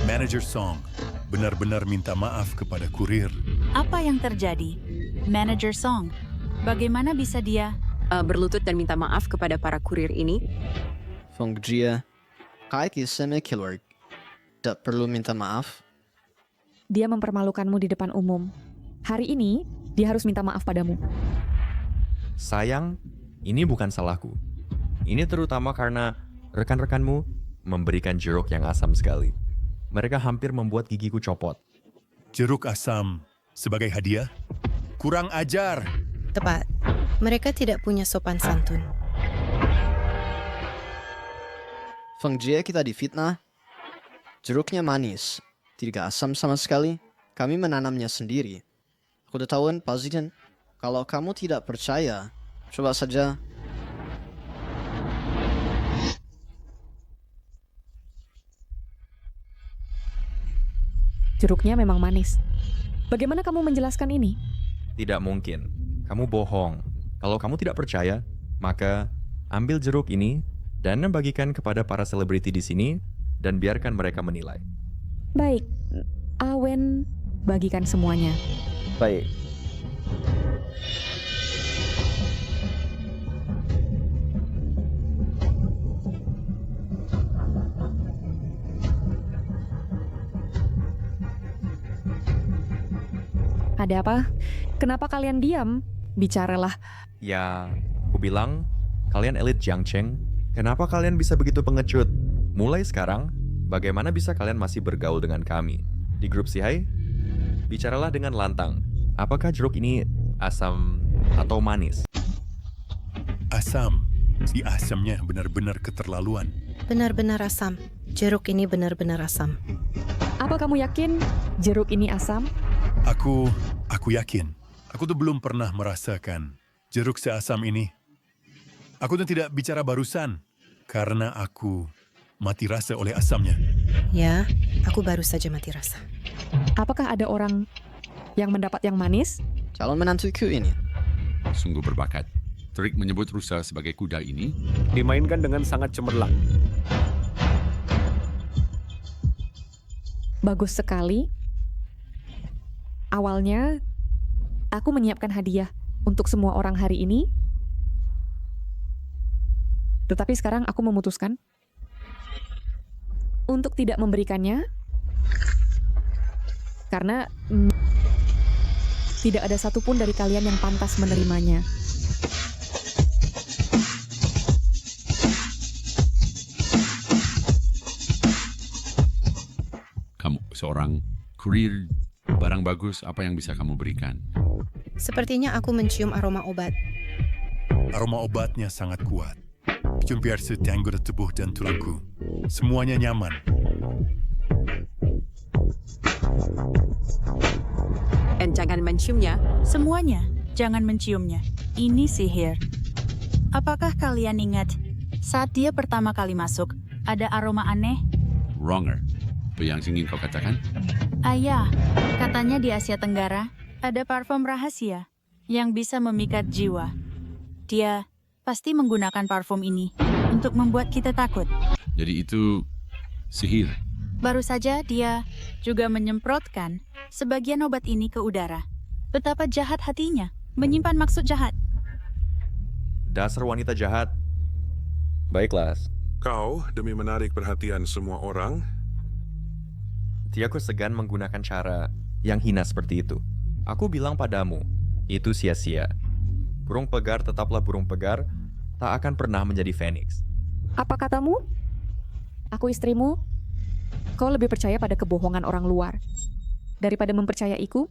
Speaker 16: Manager Song benar-benar minta maaf kepada kurir.
Speaker 8: Apa yang terjadi? Manager Song, bagaimana bisa dia?
Speaker 5: Berlutut dan minta maaf kepada para kurir ini.
Speaker 9: Feng Jia, kait kisahnya keluar. Tak perlu minta maaf.
Speaker 2: Dia mempermalukanmu di depan umum. Hari ini, dia harus minta maaf padamu.
Speaker 1: Sayang, ini bukan salahku. Ini terutama karena rekan-rekanmu memberikan jeruk yang asam sekali. Mereka hampir membuat gigiku copot.
Speaker 16: Jeruk asam sebagai hadiah? Kurang ajar.
Speaker 17: Tepat. Mereka tidak punya sopan santun.
Speaker 9: Feng Jia kita difitnah. Jeruknya manis, tidak asam sama sekali. Kami menanamnya sendiri. Aku udah tahuan, Pak. Kalau kamu tidak percaya, coba saja.
Speaker 2: Jeruknya memang manis. Bagaimana kamu menjelaskan ini?
Speaker 1: Tidak mungkin. Kamu bohong. Kalau kamu tidak percaya, maka ambil jeruk ini dan bagikan kepada para selebriti di sini dan biarkan mereka menilai.
Speaker 2: Baik, Awen bagikan semuanya.
Speaker 1: Baik.
Speaker 2: Ada apa? Kenapa kalian diam? Bicaralah.
Speaker 1: Ya, aku bilang, kalian elit Jiangcheng, kenapa kalian bisa begitu pengecut? Mulai sekarang, bagaimana bisa kalian masih bergaul dengan kami? Di grup Sihai, bicaralah dengan lantang. Apakah jeruk ini asam atau manis?
Speaker 16: Asam. Si asamnya benar-benar keterlaluan.
Speaker 17: Benar-benar asam. Jeruk ini benar-benar asam.
Speaker 2: Apa kamu yakin jeruk ini asam?
Speaker 16: Aku yakin. Aku tuh belum pernah merasakan jeruk seasam ini. Aku tuh tidak bicara barusan, karena aku mati rasa oleh asamnya.
Speaker 17: Ya, aku baru saja mati rasa.
Speaker 2: Apakah ada orang yang mendapat yang manis?
Speaker 9: Calon menantuku ini.
Speaker 13: Sungguh berbakat. Trik menyebut rusa sebagai kuda ini
Speaker 3: dimainkan dengan sangat cemerlang.
Speaker 2: Bagus sekali. Awalnya, aku menyiapkan hadiah untuk semua orang hari ini. Tetapi sekarang aku memutuskan untuk tidak memberikannya karena tidak ada satupun dari kalian yang pantas menerimanya.
Speaker 13: Kamu seorang kurir barang bagus, apa yang bisa kamu berikan?
Speaker 17: Sepertinya aku mencium aroma obat.
Speaker 16: Aroma obatnya sangat kuat. Jumpiar setianggur tubuh dan tulangku. Semuanya nyaman.
Speaker 5: Dan jangan menciumnya.
Speaker 8: Semuanya, jangan menciumnya. Ini sihir. Apakah kalian ingat saat dia pertama kali masuk, ada aroma aneh?
Speaker 13: Wronger. Apa yang ingin kau katakan?
Speaker 8: Ayah, katanya di Asia Tenggara ada parfum rahasia yang bisa memikat jiwa. Dia pasti menggunakan parfum ini untuk membuat kita takut.
Speaker 13: Jadi itu sihir.
Speaker 8: Baru saja dia juga menyemprotkan sebagian obat ini ke udara. Betapa jahat hatinya, menyimpan maksud jahat.
Speaker 1: Dasar wanita jahat. Baiklah,
Speaker 12: Kau, demi menarik perhatian semua orang,
Speaker 1: Tiago segan menggunakan cara yang hina seperti itu. Aku bilang padamu, itu sia-sia. Burung pegar tetaplah burung pegar, tak akan pernah menjadi Phoenix.
Speaker 2: Apa katamu? Aku istrimu? Kau lebih percaya pada kebohongan orang luar daripada mempercayaiku?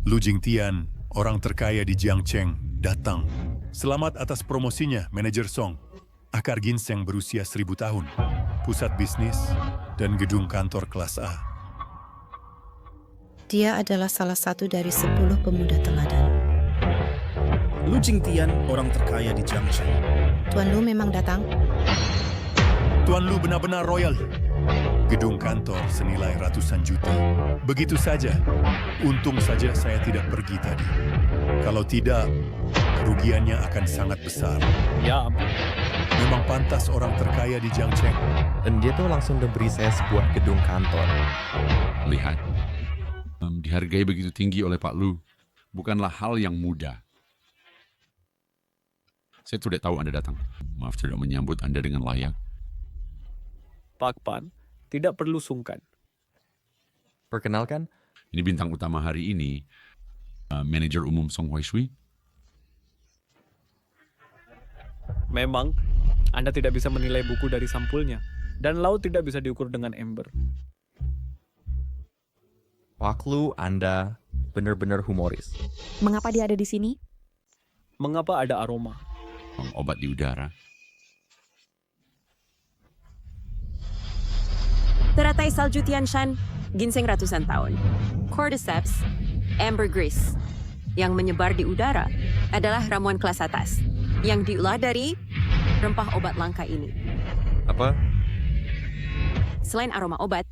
Speaker 16: Lu Jingtian, orang terkaya di Jiangcheng, datang. Selamat atas promosinya, Manajer Song. Akar ginseng berusia 1000 tahun. Pusat bisnis dan gedung kantor kelas A.
Speaker 17: Dia adalah salah satu dari 10 pemuda teladan.
Speaker 10: Lu Jingtian, orang terkaya di Jiangcheng.
Speaker 17: Tuan Lu memang datang?
Speaker 16: Tuan Lu benar-benar royal. Gedung kantor senilai ratusan juta. Begitu saja. Untung saja saya tidak pergi tadi. Kalau tidak, kerugiannya akan sangat besar.
Speaker 3: Ya ampun.
Speaker 16: Memang pantas orang terkaya di Jiangcheng.
Speaker 1: Dan dia tuh langsung memberi saya sebuah gedung kantor.
Speaker 13: Lihat, dihargai begitu tinggi oleh Pak Lu. Bukanlah hal yang mudah. Saya tidak tahu Anda datang. Maaf tidak menyambut Anda dengan layak.
Speaker 3: Pak Pan, tidak perlu sungkan.
Speaker 1: Perkenalkan,
Speaker 13: ini bintang utama hari ini, manajer umum Song Huaishui.
Speaker 3: Memang, Anda tidak bisa menilai buku dari sampulnya, dan laut tidak bisa diukur dengan ember.
Speaker 1: Pak Lu, Anda benar-benar humoris.
Speaker 2: Mengapa dia ada di sini?
Speaker 3: Mengapa ada aroma?
Speaker 13: Obat di udara.
Speaker 5: Teratai salju Tian Shan, ginseng ratusan tahun. Cordyceps, ambergris, yang menyebar di udara adalah ramuan kelas atas yang diolah dari rempah obat langka ini.
Speaker 1: Apa?
Speaker 5: Selain aroma obat,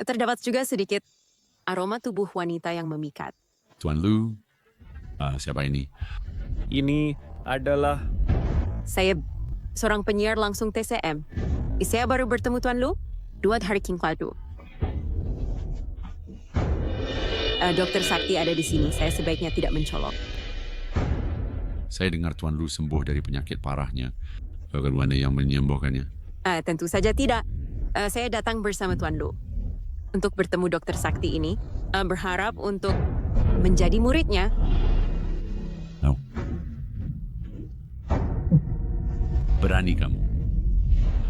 Speaker 5: terdapat juga sedikit aroma tubuh wanita yang memikat.
Speaker 13: Tuan Lu, siapa ini?
Speaker 3: Ini adalah...
Speaker 5: Saya seorang penyiar langsung TCM. Saya baru bertemu Tuan Lu 2 hari lalu. Dokter Sakti ada di sini. Saya sebaiknya tidak mencolok.
Speaker 13: Saya dengar Tuan Lu sembuh dari penyakit parahnya. Bagaimana yang menyembuhkannya?
Speaker 5: Tentu saja tidak. Saya datang bersama Tuan Lu untuk bertemu Dokter Sakti ini. Berharap untuk menjadi muridnya.
Speaker 13: Berani kamu.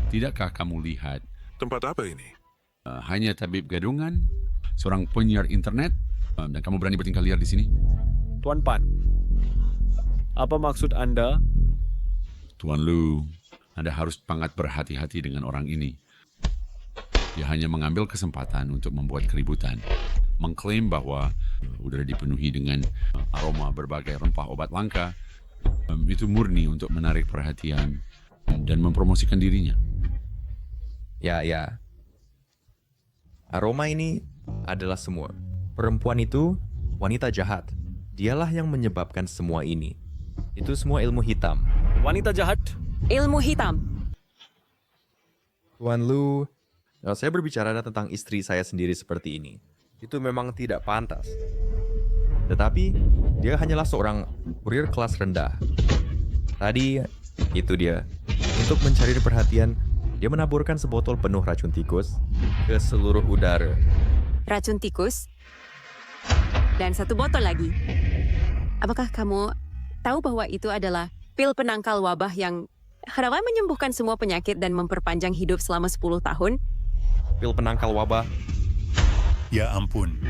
Speaker 13: Tidakkah kamu lihat?
Speaker 12: Tempat apa ini?
Speaker 13: Hanya tabib gadungan, seorang penyiar internet, dan kamu berani bertingkah liar di sini?
Speaker 3: Tuan Pan, apa maksud Anda?
Speaker 13: Tuan Lu, Anda harus sangat berhati-hati dengan orang ini. Dia hanya mengambil kesempatan untuk membuat keributan. Mengklaim bahwa udara dipenuhi dengan aroma berbagai rempah obat langka. Itu murni untuk menarik perhatian dan mempromosikan dirinya.
Speaker 1: Ya. Aroma ini adalah semua. Perempuan itu wanita jahat. Dialah yang menyebabkan semua ini. Itu semua ilmu hitam.
Speaker 3: Wanita jahat?
Speaker 5: Ilmu hitam.
Speaker 1: Tuan Lu, saya berbicara tentang istri saya sendiri seperti ini. Itu memang tidak pantas. Tetapi, dia hanyalah seorang kurir kelas rendah. Tadi, itu dia. Untuk mencari perhatian, dia menaburkan sebotol penuh racun tikus ke seluruh udara.
Speaker 5: Racun tikus? Dan 1 botol lagi. Apakah kamu tahu bahwa itu adalah pil penangkal wabah yang harapan menyembuhkan semua penyakit dan memperpanjang hidup selama 10 tahun?
Speaker 1: Pil penangkal wabah?
Speaker 16: Ya ampun.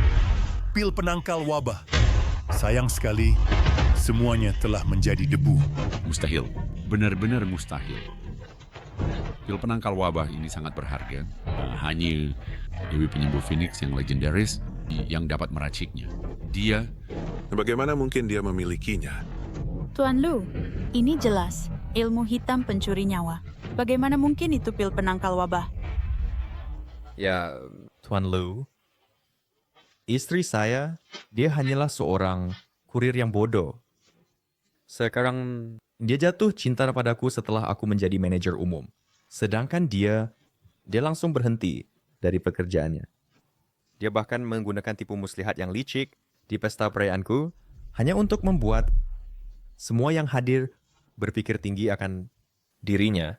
Speaker 16: Pil penangkal wabah. Sayang sekali, semuanya telah menjadi debu.
Speaker 13: Mustahil. Benar-benar mustahil. Pil penangkal wabah ini sangat berharga. Hanya Dewi Penyembuh Phoenix yang legendaris yang dapat meraciknya. Dia...
Speaker 12: Bagaimana mungkin dia memilikinya?
Speaker 8: Tuan Lu, ini jelas ilmu hitam pencuri nyawa. Bagaimana mungkin itu pil penangkal wabah?
Speaker 1: Ya, Tuan Lu, istri saya, dia hanyalah seorang kurir yang bodoh. Sekarang, dia jatuh cinta padaku setelah aku menjadi manajer umum. Sedangkan dia langsung berhenti dari pekerjaannya. Dia bahkan menggunakan tipu muslihat yang licik di pesta perayaanku hanya untuk membuat semua yang hadir berpikir tinggi akan dirinya.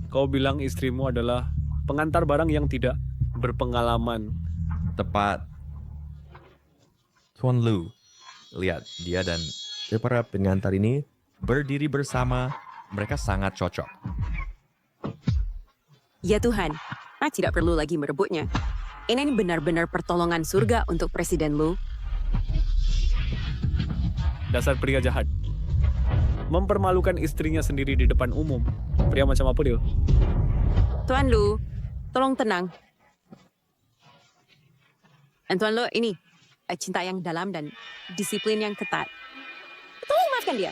Speaker 3: Kau bilang istrimu adalah pengantar barang yang tidak berpengalaman.
Speaker 1: Tepat. Tuan Lu, lihat dia dan para pengantar ini berdiri bersama. Mereka sangat cocok.
Speaker 5: Ya Tuhan, tidak perlu lagi merebutnya. Ini benar-benar pertolongan surga untuk Presiden Lu.
Speaker 3: Dasar pria jahat. Mempermalukan istrinya sendiri di depan umum. Pria macam apa dia?
Speaker 5: Tuan Lu, tolong tenang. Dan Tuan Lu, ini cinta yang dalam dan disiplin yang ketat. Tolong maafkan dia.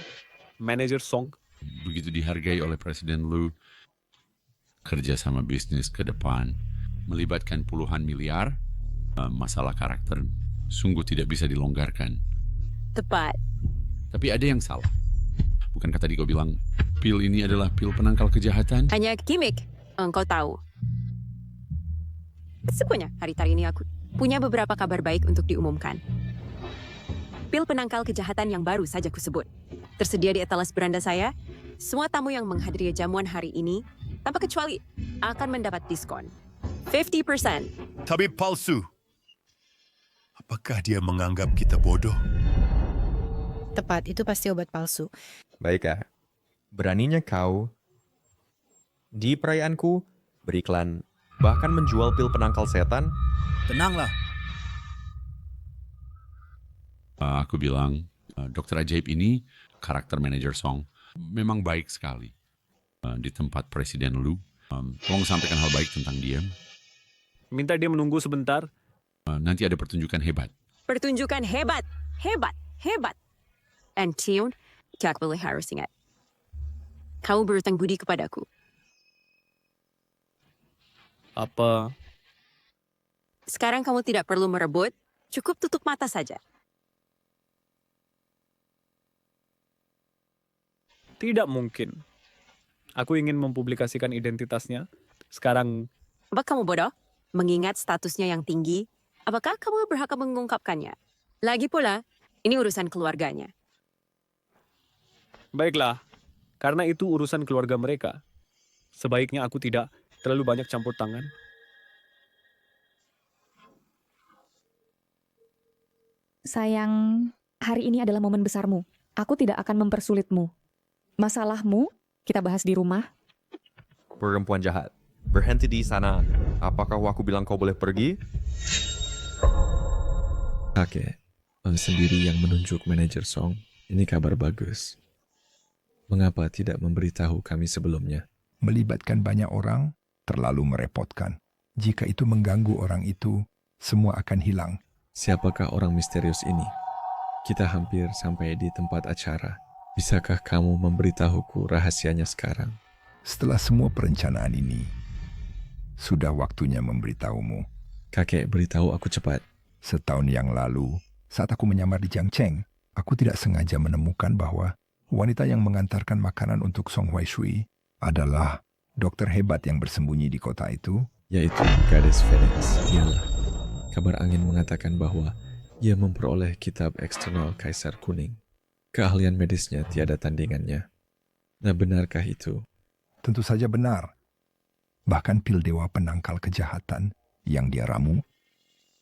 Speaker 3: Manager Song.
Speaker 13: Begitu dihargai oleh Presiden Lu, kerja sama bisnis ke depan, melibatkan puluhan miliar, masalah karakter sungguh tidak bisa dilonggarkan.
Speaker 5: Tepat.
Speaker 13: Tapi ada yang salah. Bukankah tadi kau bilang pil ini adalah pil penangkal kejahatan?
Speaker 5: Hanya gimmick, engkau tahu. Sesungguhnya hari ini aku punya beberapa kabar baik untuk diumumkan. Pil penangkal kejahatan yang baru saja kusebut. Tersedia di etalas beranda saya. Semua tamu yang menghadiri jamuan hari ini, tanpa kecuali, akan mendapat diskon 50%.
Speaker 16: Tabib palsu. Apakah dia menganggap kita bodoh?
Speaker 17: Tepat, itu pasti obat palsu.
Speaker 1: Baiklah, beraninya kau di perayaanku beriklan, bahkan menjual pil penangkal setan?
Speaker 10: Tenanglah.
Speaker 13: Aku bilang, Dokter Ajaib ini, karakter manajer Song, memang baik sekali. Di tempat Presiden Lu, tolong sampaikan hal baik tentang dia.
Speaker 3: Minta dia menunggu sebentar.
Speaker 13: Nanti ada pertunjukan hebat.
Speaker 5: Pertunjukan hebat, hebat, hebat. And Tion, kau boleh harus ingat. Kau berhutang budi kepadaku.
Speaker 3: Apa?
Speaker 5: Sekarang kamu tidak perlu merebut, cukup tutup mata saja.
Speaker 3: Tidak mungkin. Aku ingin mempublikasikan identitasnya. Sekarang...
Speaker 5: Apa kamu bodoh? Mengingat statusnya yang tinggi, apakah kamu berhak mengungkapkannya? Lagi pula, ini urusan keluarganya.
Speaker 3: Baiklah, karena itu urusan keluarga mereka. Sebaiknya aku tidak terlalu banyak campur tangan.
Speaker 2: Sayang, hari ini adalah momen besarmu. Aku tidak akan mempersulitmu. Masalahmu, kita bahas di rumah.
Speaker 1: Perempuan jahat, berhenti di sana. Apakah aku bilang kau boleh pergi?
Speaker 18: Kakek, sendiri yang menunjuk manajer Song. Ini kabar bagus. Mengapa tidak memberitahu kami sebelumnya?
Speaker 19: Melibatkan banyak orang terlalu merepotkan. Jika itu mengganggu orang itu, semua akan hilang.
Speaker 18: Siapakah orang misterius ini? Kita hampir sampai di tempat acara. Bisakah kamu memberitahuku rahasianya sekarang?
Speaker 19: Setelah semua perencanaan ini, sudah waktunya memberitahumu.
Speaker 18: Kakek, beritahu aku cepat.
Speaker 19: Setahun yang lalu, saat aku menyamar di Jiangcheng, aku tidak sengaja menemukan bahwa wanita yang mengantarkan makanan untuk Song Huaishui adalah dokter hebat yang bersembunyi di kota itu.
Speaker 18: Yaitu gadis Phoenix. Dialah. Kabar angin mengatakan bahwa Ia memperoleh kitab eksternal Kaisar Kuning. Keahlian medisnya tiada tandingannya. Nah, benarkah itu?
Speaker 19: Tentu saja benar. Bahkan pil dewa penangkal kejahatan yang dia ramu,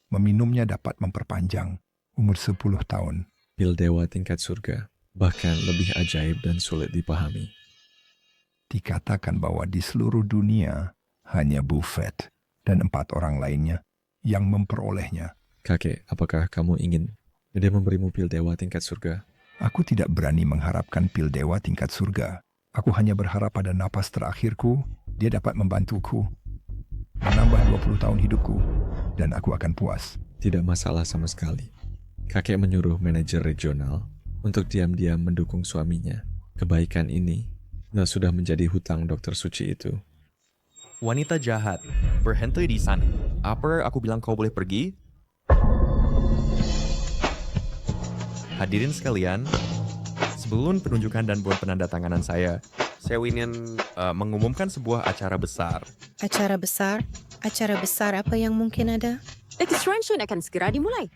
Speaker 19: meminumnya dapat memperpanjang umur 10 tahun.
Speaker 18: Pil dewa tingkat surga, bahkan lebih ajaib dan sulit dipahami.
Speaker 19: Dikatakan bahwa di seluruh dunia hanya Buffett dan 4 orang lainnya yang memperolehnya.
Speaker 18: Kakek, apakah kamu ingin dia memberimu pil dewa tingkat surga?
Speaker 19: Aku tidak berani mengharapkan pil dewa tingkat surga. Aku hanya berharap pada napas terakhirku, dia dapat membantuku, menambah 20 tahun hidupku, dan aku akan puas.
Speaker 18: Tidak masalah sama sekali. Kakek menyuruh manajer regional untuk diam-diam mendukung suaminya. Kebaikan ini sudah menjadi hutang dokter suci itu.
Speaker 1: Wanita jahat, berhenti di sana. Apa aku bilang kau boleh pergi? Hadirin sekalian, sebelum penunjukan dan buat penandatanganan saya ingin mengumumkan sebuah acara besar.
Speaker 17: Acara besar? Acara besar apa yang mungkin ada?
Speaker 5: Extraction akan segera dimulai.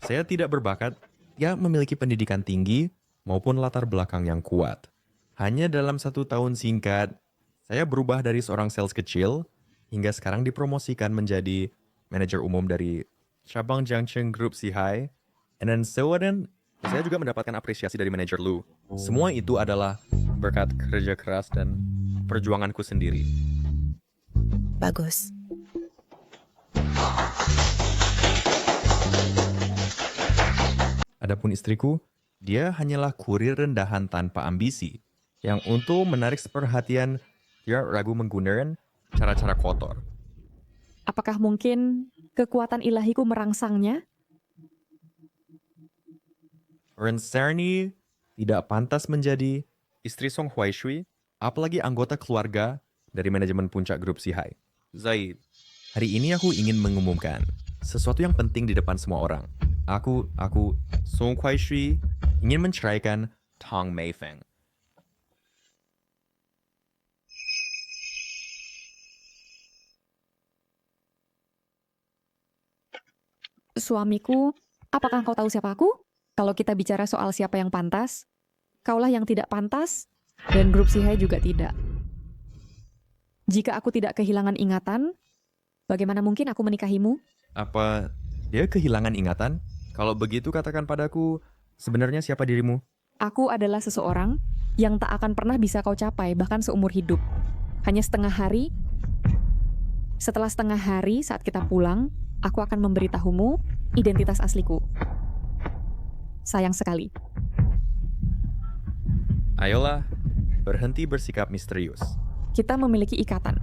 Speaker 1: Saya tidak berbakat, ya memiliki pendidikan tinggi maupun latar belakang yang kuat. Hanya dalam 1 tahun singkat, saya berubah dari seorang sales kecil hingga sekarang dipromosikan menjadi manajer umum dari cabang Jiangcheng Group Sihai. And then saya juga mendapatkan apresiasi dari manajer Lu. Semua itu adalah berkat kerja keras dan perjuanganku sendiri.
Speaker 17: Bagus.
Speaker 1: Adapun istriku, dia hanyalah kurir rendahan tanpa ambisi, yang untuk menarik perhatian, dia ragu menggunakan cara-cara kotor.
Speaker 2: Apakah mungkin kekuatan ilahiku merangsangnya?
Speaker 1: Ren Serni tidak pantas menjadi istri Song Huaishui, apalagi anggota keluarga dari manajemen puncak grup Sihai. Zaid, hari ini aku ingin mengumumkan sesuatu yang penting di depan semua orang. Aku, Song Huaishui, ingin menceraikan Tang Meifeng.
Speaker 2: Suamiku, apakah kau tahu siapa aku? Kalau kita bicara soal siapa yang pantas, kaulah yang tidak pantas, dan grup Sihai juga tidak. Jika aku tidak kehilangan ingatan, bagaimana mungkin aku menikahimu?
Speaker 1: Apa dia kehilangan ingatan? Kalau begitu katakan padaku, sebenarnya siapa dirimu?
Speaker 2: Aku adalah seseorang yang tak akan pernah bisa kau capai, bahkan seumur hidup. Hanya setengah hari. Setelah setengah hari saat kita pulang, aku akan memberitahumu identitas asliku. Sayang sekali.
Speaker 1: Ayolah, berhenti bersikap misterius.
Speaker 2: Kita memiliki ikatan.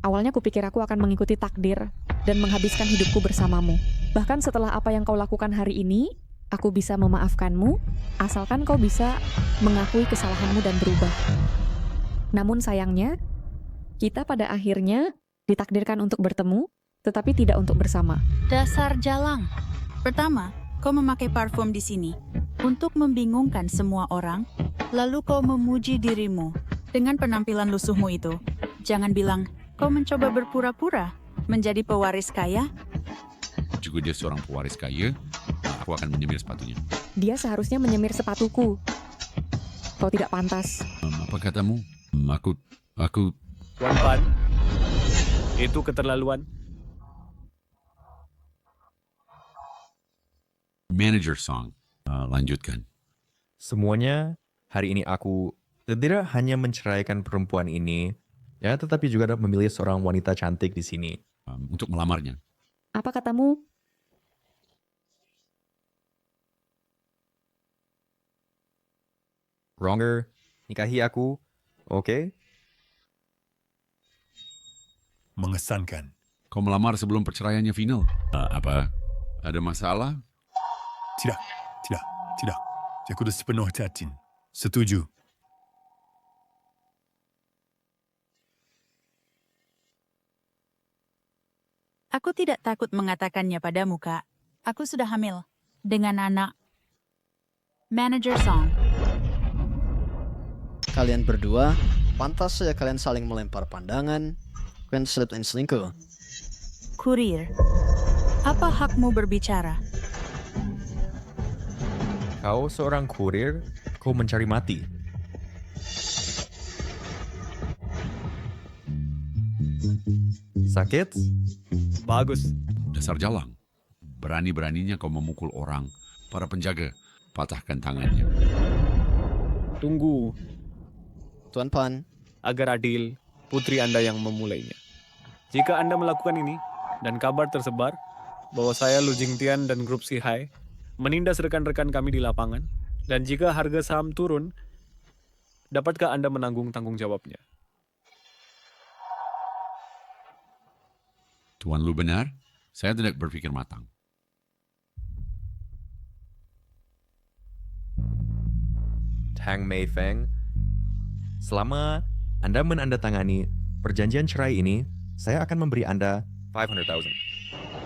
Speaker 2: Awalnya kupikir aku akan mengikuti takdir dan menghabiskan hidupku bersamamu. Bahkan setelah apa yang kau lakukan hari ini, aku bisa memaafkanmu, asalkan kau bisa mengakui kesalahanmu dan berubah. Namun sayangnya, kita pada akhirnya ditakdirkan untuk bertemu, tetapi tidak untuk bersama.
Speaker 8: Dasar jalang. Pertama, kau memakai parfum di sini untuk membingungkan semua orang, lalu kau memuji dirimu dengan penampilan lusuhmu itu. Jangan bilang, kau mencoba berpura-pura menjadi pewaris kaya.
Speaker 13: Jika dia seorang pewaris kaya, aku akan menyemir sepatunya.
Speaker 2: Dia seharusnya menyemir sepatuku. Kau tidak pantas.
Speaker 13: Apa katamu? Aku...
Speaker 3: Tuan Pan, itu keterlaluan.
Speaker 13: Manager Song, lanjutkan.
Speaker 1: Semuanya, hari ini aku tidak hanya menceraikan perempuan ini, ya, tetapi juga dapat memilih seorang wanita cantik di sini.
Speaker 13: Untuk melamarnya.
Speaker 2: Apa katamu?
Speaker 1: Wronger, nikahi aku, oke?
Speaker 16: Mengesankan.
Speaker 13: Kau melamar sebelum perceraiannya final. Apa? Ada masalah?
Speaker 16: Tidak. Aku sudah sepenuh hati. Setuju.
Speaker 8: Aku tidak takut mengatakannya padamu, Kak. Aku sudah hamil dengan anak. Manager Song.
Speaker 9: Kalian berdua, pantas saja kalian saling melempar pandangan. Kalian selip dan selingkuh.
Speaker 8: Kurir. Apa hakmu berbicara?
Speaker 1: Kau seorang kurir, kau mencari mati. Sakit?
Speaker 3: Bagus.
Speaker 13: Dasar jalang. Berani-beraninya kau memukul orang. Para penjaga, patahkan tangannya.
Speaker 3: Tunggu.
Speaker 9: Tuan Pan.
Speaker 3: Agar adil, putri Anda yang memulainya. Jika Anda melakukan ini, dan kabar tersebar bahwa saya Lu Jingtian dan grup Sihai menindas rekan-rekan kami di lapangan, dan jika harga saham turun, dapatkah Anda menanggung tanggung jawabnya?
Speaker 13: Tuan Lu benar, saya tidak berpikir matang.
Speaker 1: Tang Mei Feng, selama Anda menandatangani perjanjian cerai ini, saya akan memberi Anda 500,000.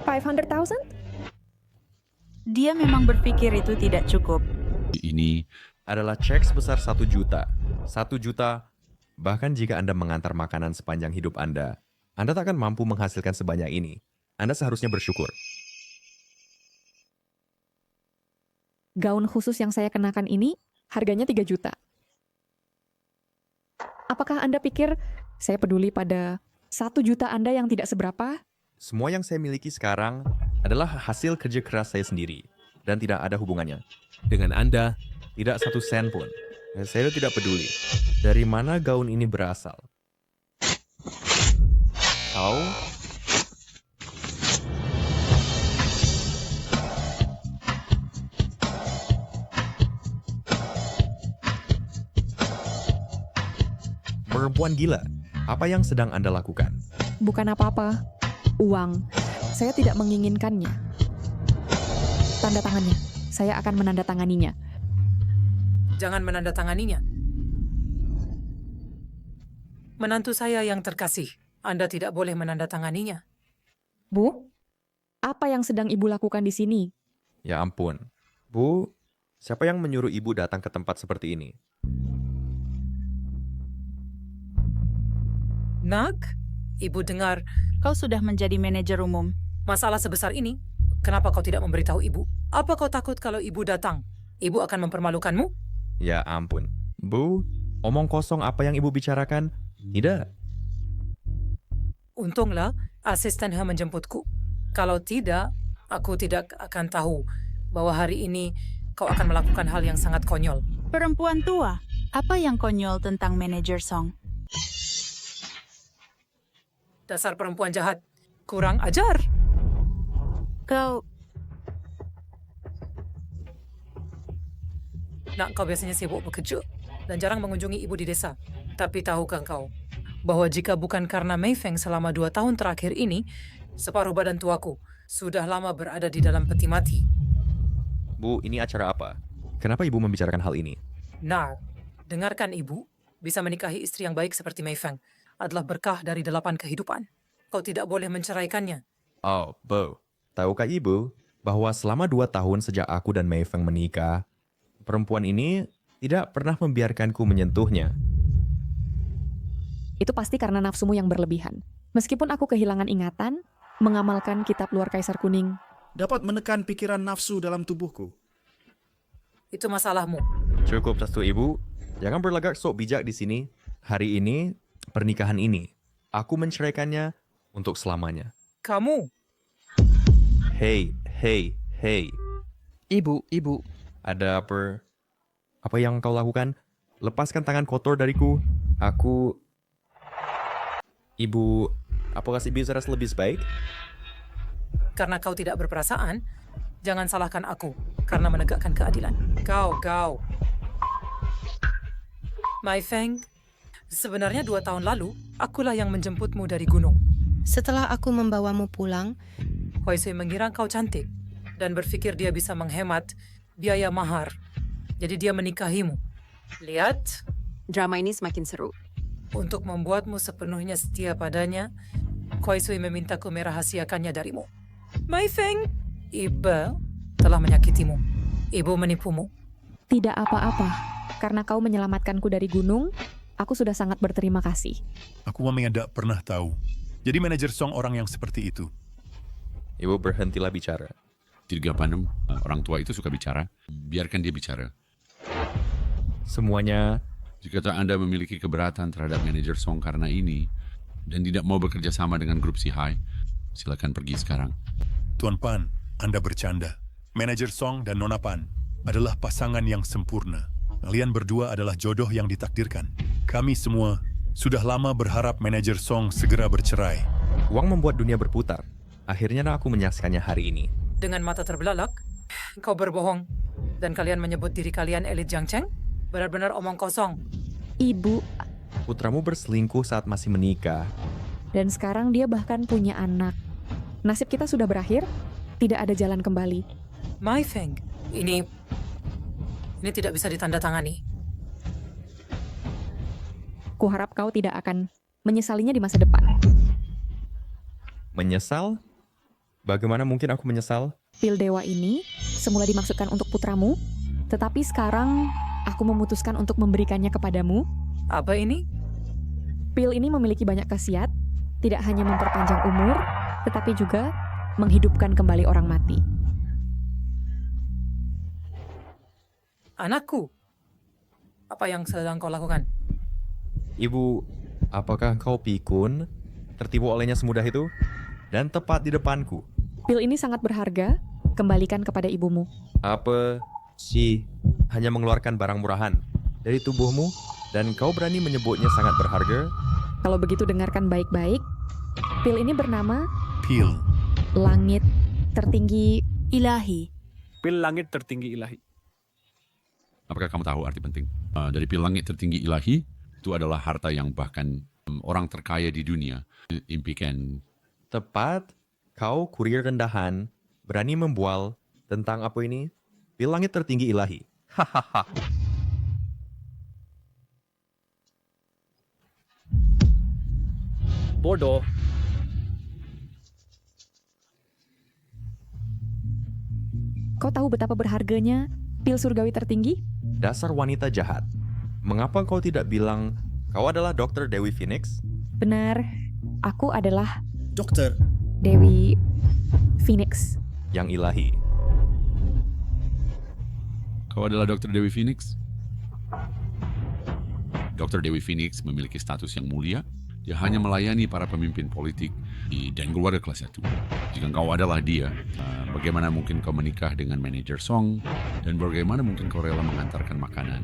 Speaker 2: 500,000?
Speaker 8: Dia memang berpikir itu tidak cukup.
Speaker 13: Ini
Speaker 1: adalah cek sebesar 1 juta. 1 juta, bahkan jika Anda mengantar makanan sepanjang hidup Anda tak akan mampu menghasilkan sebanyak ini. Anda seharusnya bersyukur.
Speaker 2: Gaun khusus yang saya kenakan ini harganya 3 juta. Apakah Anda pikir saya peduli pada 1 juta Anda yang tidak seberapa?
Speaker 1: Semua yang saya miliki sekarang adalah hasil kerja keras saya sendiri dan tidak ada hubungannya
Speaker 4: dengan Anda.
Speaker 1: Tidak 1 sen pun. Dan saya tidak peduli dari mana gaun ini berasal. Kau perempuan gila. Apa yang sedang Anda lakukan?
Speaker 2: Bukan apa-apa. Uang. Saya tidak menginginkannya. Tanda tangannya. Saya akan menandatanganinya.
Speaker 20: Jangan menandatanganinya. Menantu saya yang terkasih, Anda tidak boleh menandatanganinya.
Speaker 2: Bu, apa yang sedang Ibu lakukan di sini?
Speaker 1: Ya ampun. Bu, siapa yang menyuruh Ibu datang ke tempat seperti ini?
Speaker 20: Nak, Ibu dengar.
Speaker 8: Kau sudah menjadi manajer umum.
Speaker 20: Masalah sebesar ini, kenapa kau tidak memberitahu Ibu? Apa kau takut kalau Ibu datang? Ibu akan mempermalukanmu?
Speaker 1: Ya ampun. Bu, omong kosong apa yang Ibu bicarakan? Tidak.
Speaker 20: Untunglah asisten menjemputku. Kalau tidak, aku tidak akan tahu bahwa hari ini kau akan melakukan hal yang sangat konyol.
Speaker 8: Perempuan tua, apa yang konyol tentang manajer Song?
Speaker 20: Dasar perempuan jahat. Kurang ajar.
Speaker 8: Kau...
Speaker 20: Nak, kau biasanya sibuk bekerja dan jarang mengunjungi ibu di desa. Tapi tahukah kau bahwa jika bukan karena Mei Feng selama 2 tahun terakhir ini, separuh badan tuaku sudah lama berada di dalam peti mati.
Speaker 1: Bu, ini acara apa? Kenapa Ibu membicarakan hal ini?
Speaker 20: Nah, dengarkan Ibu, bisa menikahi istri yang baik seperti Mei Feng adalah berkah dari 8 kehidupan. Kau tidak boleh menceraikannya.
Speaker 1: Oh, Bu. Tahukah Ibu bahwa selama 2 tahun sejak aku dan Mei Feng menikah, perempuan ini tidak pernah membiarkanku menyentuhnya.
Speaker 2: Itu pasti karena nafsumu yang berlebihan. Meskipun aku kehilangan ingatan, mengamalkan kitab luar Kaisar Kuning
Speaker 10: dapat menekan pikiran nafsu dalam tubuhku.
Speaker 20: Itu masalahmu.
Speaker 1: Cukup, Restu Ibu. Jangan berlagak sok bijak di sini. Hari ini, pernikahan ini, aku menceraikannya untuk selamanya.
Speaker 20: Kamu?
Speaker 1: Hei.
Speaker 7: Ibu.
Speaker 1: Ada apa? Apa yang kau lakukan? Lepaskan tangan kotor dariku. Aku... Ibu, apakah Ibu serasa lebih baik?
Speaker 20: Karena kau tidak berperasaan, jangan salahkan aku karena menegakkan keadilan. Kau. Mei Feng, sebenarnya 2 tahun lalu, akulah yang menjemputmu dari gunung.
Speaker 17: Setelah aku membawamu pulang,
Speaker 20: Hui Sui mengira kau cantik dan berpikir dia bisa menghemat biaya mahar. Jadi dia menikahimu. Lihat,
Speaker 5: drama ini semakin seru.
Speaker 20: Untuk membuatmu sepenuhnya setia padanya, Hui Sui memintaku merahasiakannya darimu. Mei Feng, Ibu telah menyakitimu. Ibu menipumu.
Speaker 2: Tidak apa-apa. Karena kau menyelamatkanku dari gunung, aku sudah sangat berterima kasih.
Speaker 16: Aku memang tidak pernah tahu. Jadi manajer Song orang yang seperti itu.
Speaker 1: Ibu berhentilah bicara.
Speaker 13: 386, orang tua itu suka bicara. Biarkan dia bicara.
Speaker 1: Semuanya.
Speaker 13: Jika Anda memiliki keberatan terhadap manajer Song karena ini, dan tidak mau bekerja sama dengan grup Si Hai, silakan pergi sekarang.
Speaker 16: Tuan Pan, Anda bercanda. Manajer Song dan Nona Pan adalah pasangan yang sempurna. Kalian berdua adalah jodoh yang ditakdirkan. Kami semua sudah lama berharap manajer Song segera bercerai.
Speaker 1: Uang membuat dunia berputar. Akhirnya aku menyaksikannya hari ini.
Speaker 20: Dengan mata terbelalak, kau berbohong. Dan kalian menyebut diri kalian elit Jiangcheng? Benar-benar omong kosong.
Speaker 2: Ibu,
Speaker 1: Putramu berselingkuh saat masih menikah.
Speaker 2: dan sekarang dia bahkan punya anak. Nasib kita sudah berakhir, tidak ada jalan kembali.
Speaker 20: Mai Feng, ini tidak bisa ditandatangani.
Speaker 2: Kuharap kau tidak akan menyesalinya di masa depan.
Speaker 1: Menyesal? Bagaimana mungkin aku menyesal?
Speaker 2: Pil dewa ini semula dimaksudkan untuk putramu, tetapi sekarang aku memutuskan untuk memberikannya kepadamu.
Speaker 20: Apa ini?
Speaker 2: Pil ini memiliki banyak khasiat, tidak hanya memperpanjang umur, tetapi juga menghidupkan kembali orang mati.
Speaker 20: Anakku, apa yang sedang kau lakukan?
Speaker 1: Ibu, apakah kau pikun? Tertipu olehnya semudah itu? Dan tepat di depanku.
Speaker 2: Pil ini sangat berharga, kembalikan kepada ibumu.
Speaker 1: Apa sih? Hanya mengeluarkan barang murahan dari tubuhmu dan kau berani menyebutnya sangat berharga?
Speaker 2: Kalau begitu dengarkan baik-baik. Pil ini bernama
Speaker 16: Pil
Speaker 2: Langit Tertinggi
Speaker 8: Ilahi.
Speaker 3: Pil langit tertinggi ilahi.
Speaker 13: Apakah kamu tahu arti penting? Dari pil langit tertinggi ilahi, itu adalah harta yang bahkan orang terkaya di dunia impikan.
Speaker 1: Tepat, kau kurir rendahan, berani membual tentang apa ini? Pil langit tertinggi ilahi. Hahaha.
Speaker 3: Bodoh.
Speaker 2: Kau tahu betapa berharganya pil surgawi tertinggi?
Speaker 1: Dasar wanita jahat. Mengapa kau tidak bilang kau adalah Dr. Dewi Phoenix?
Speaker 2: Benar, aku adalah
Speaker 10: Dokter
Speaker 2: Dewi Phoenix.
Speaker 1: Yang ilahi.
Speaker 13: Kau adalah Dr. Dewi Phoenix? Dr. Dewi Phoenix memiliki status yang mulia. Dia hanya melayani para pemimpin politik dan keluarga kelas 1. Jika kau adalah dia, bagaimana mungkin kau menikah dengan manajer Song? Dan bagaimana mungkin kau rela mengantarkan makanan?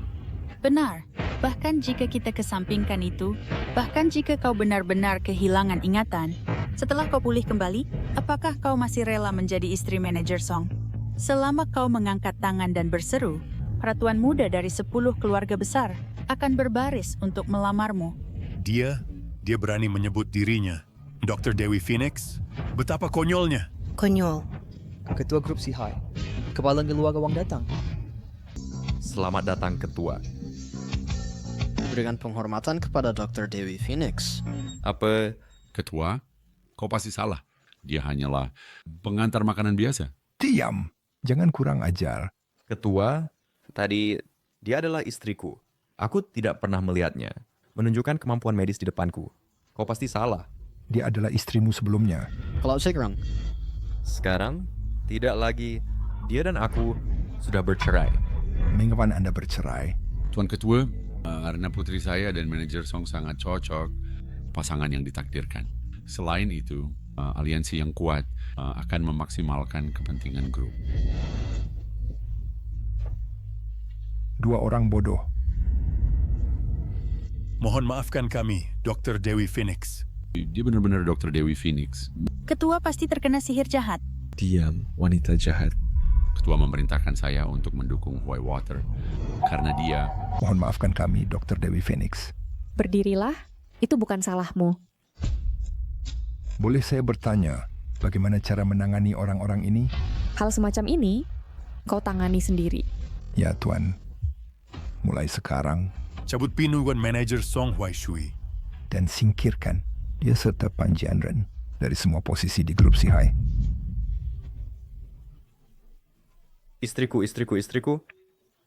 Speaker 8: Benar, bahkan jika kita kesampingkan itu, bahkan jika kau benar-benar kehilangan ingatan, setelah kau pulih kembali, apakah kau masih rela menjadi istri manajer Song? Selama kau mengangkat tangan dan berseru, peratuan muda dari 10 keluarga besar akan berbaris untuk melamarmu.
Speaker 16: Dia berani menyebut dirinya Dr. Dewi Phoenix. Betapa konyolnya.
Speaker 17: Konyol.
Speaker 7: Ketua grup Si Hai, kepala keluarga Wang datang.
Speaker 1: Selamat datang, Ketua.
Speaker 9: Berikan penghormatan kepada Dr. Dewi Phoenix.
Speaker 1: Apa?
Speaker 13: Ketua, kau pasti salah. Dia hanyalah pengantar makanan biasa.
Speaker 19: Diam. Jangan kurang ajar.
Speaker 1: Ketua, tadi dia adalah istriku. Aku tidak pernah melihatnya. Menunjukkan kemampuan medis di depanku. Kau pasti salah.
Speaker 19: Dia adalah istrimu sebelumnya.
Speaker 9: Kalau sekarang?
Speaker 1: Sekarang, tidak lagi. Dia dan aku sudah bercerai.
Speaker 19: Mengapa Anda bercerai?
Speaker 13: Tuan Ketua, karena putri saya dan manajer Song sangat cocok, pasangan yang ditakdirkan. Selain itu, aliansi yang kuat akan memaksimalkan kepentingan grup.
Speaker 19: Dua orang bodoh.
Speaker 16: Mohon maafkan kami, Dr. Dewi Phoenix.
Speaker 13: Dia benar-benar Dr. Dewi Phoenix.
Speaker 8: Ketua pasti terkena sihir jahat.
Speaker 18: Diam, wanita jahat.
Speaker 13: Ketua memerintahkan saya untuk mendukung Whitewater karena dia...
Speaker 19: Mohon maafkan kami, Dr. Dewi Phoenix.
Speaker 2: Berdirilah, itu bukan salahmu.
Speaker 19: Boleh saya bertanya, bagaimana cara menangani orang-orang ini?
Speaker 2: Hal semacam ini, kau tangani sendiri.
Speaker 19: Ya, Tuan. Mulai sekarang.
Speaker 16: Cabut pinuan manajer Song Huaishui.
Speaker 19: Dan singkirkan dia serta Pan Jianren dari semua posisi di grup Si Hai.
Speaker 1: Istriku.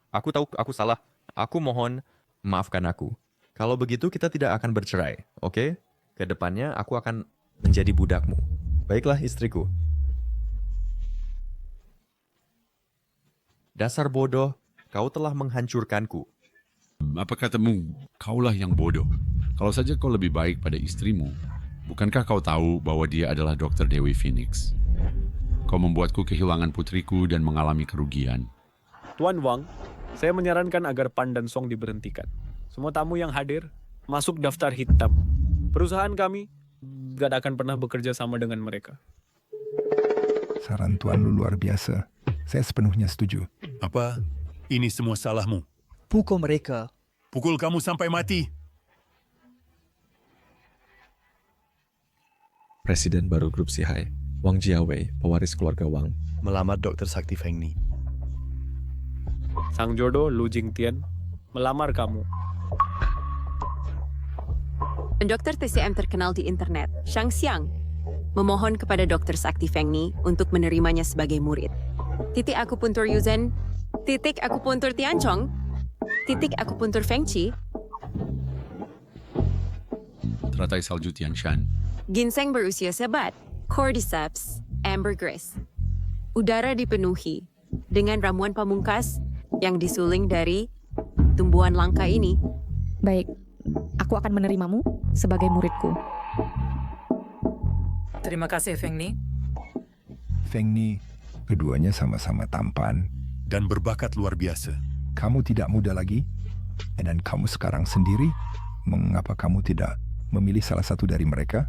Speaker 1: Aku tahu aku salah. Aku mohon, maafkan aku. Kalau begitu kita tidak akan bercerai, oke? Kedepannya aku akan menjadi budakmu. Baiklah istriku. Dasar bodoh, kau telah menghancurkanku.
Speaker 13: Apa katamu, kaulah yang bodoh. Kalau saja kau lebih baik pada istrimu, bukankah kau tahu bahwa dia adalah Dr. Dewi Phoenix? Kau membuatku kehilangan putriku dan mengalami kerugian.
Speaker 3: Tuan Wang, saya menyarankan agar Pan dan Song diberhentikan. Semua tamu yang hadir masuk daftar hitam. Perusahaan kami gak akan pernah bekerja sama dengan mereka.
Speaker 19: Saran Tuan Lu luar biasa. Saya sepenuhnya setuju.
Speaker 16: Apa? Ini semua salahmu.
Speaker 7: Pukul mereka.
Speaker 16: Pukul kamu sampai mati.
Speaker 18: Presiden baru grup Sihai, Wang Jiawei, pewaris keluarga Wang,
Speaker 14: melamar Dr. Sakti Feng Ni.
Speaker 3: Sang jodoh Lu Jingtian melamar kamu.
Speaker 5: Dokter TCM terkenal di internet, Shang Xiang, memohon kepada Dr. Sakti Feng Ni untuk menerimanya sebagai murid. Titik akupuntur Yuzhen, titik akupuntur Tianchong, titik akupuntur Feng Qi,
Speaker 13: Teratai salju Tianshan.
Speaker 5: ginseng berusia sebat, cordyceps, ambergris. Udara dipenuhi dengan ramuan pamungkas yang disuling dari tumbuhan langka ini.
Speaker 2: Baik, aku akan menerimamu sebagai muridku.
Speaker 20: Terima kasih, Feng Ni.
Speaker 19: Feng Ni, keduanya sama-sama tampan.
Speaker 16: Dan berbakat luar biasa.
Speaker 19: Kamu tidak muda lagi, dan kamu sekarang sendiri. Mengapa kamu tidak memilih salah satu dari mereka?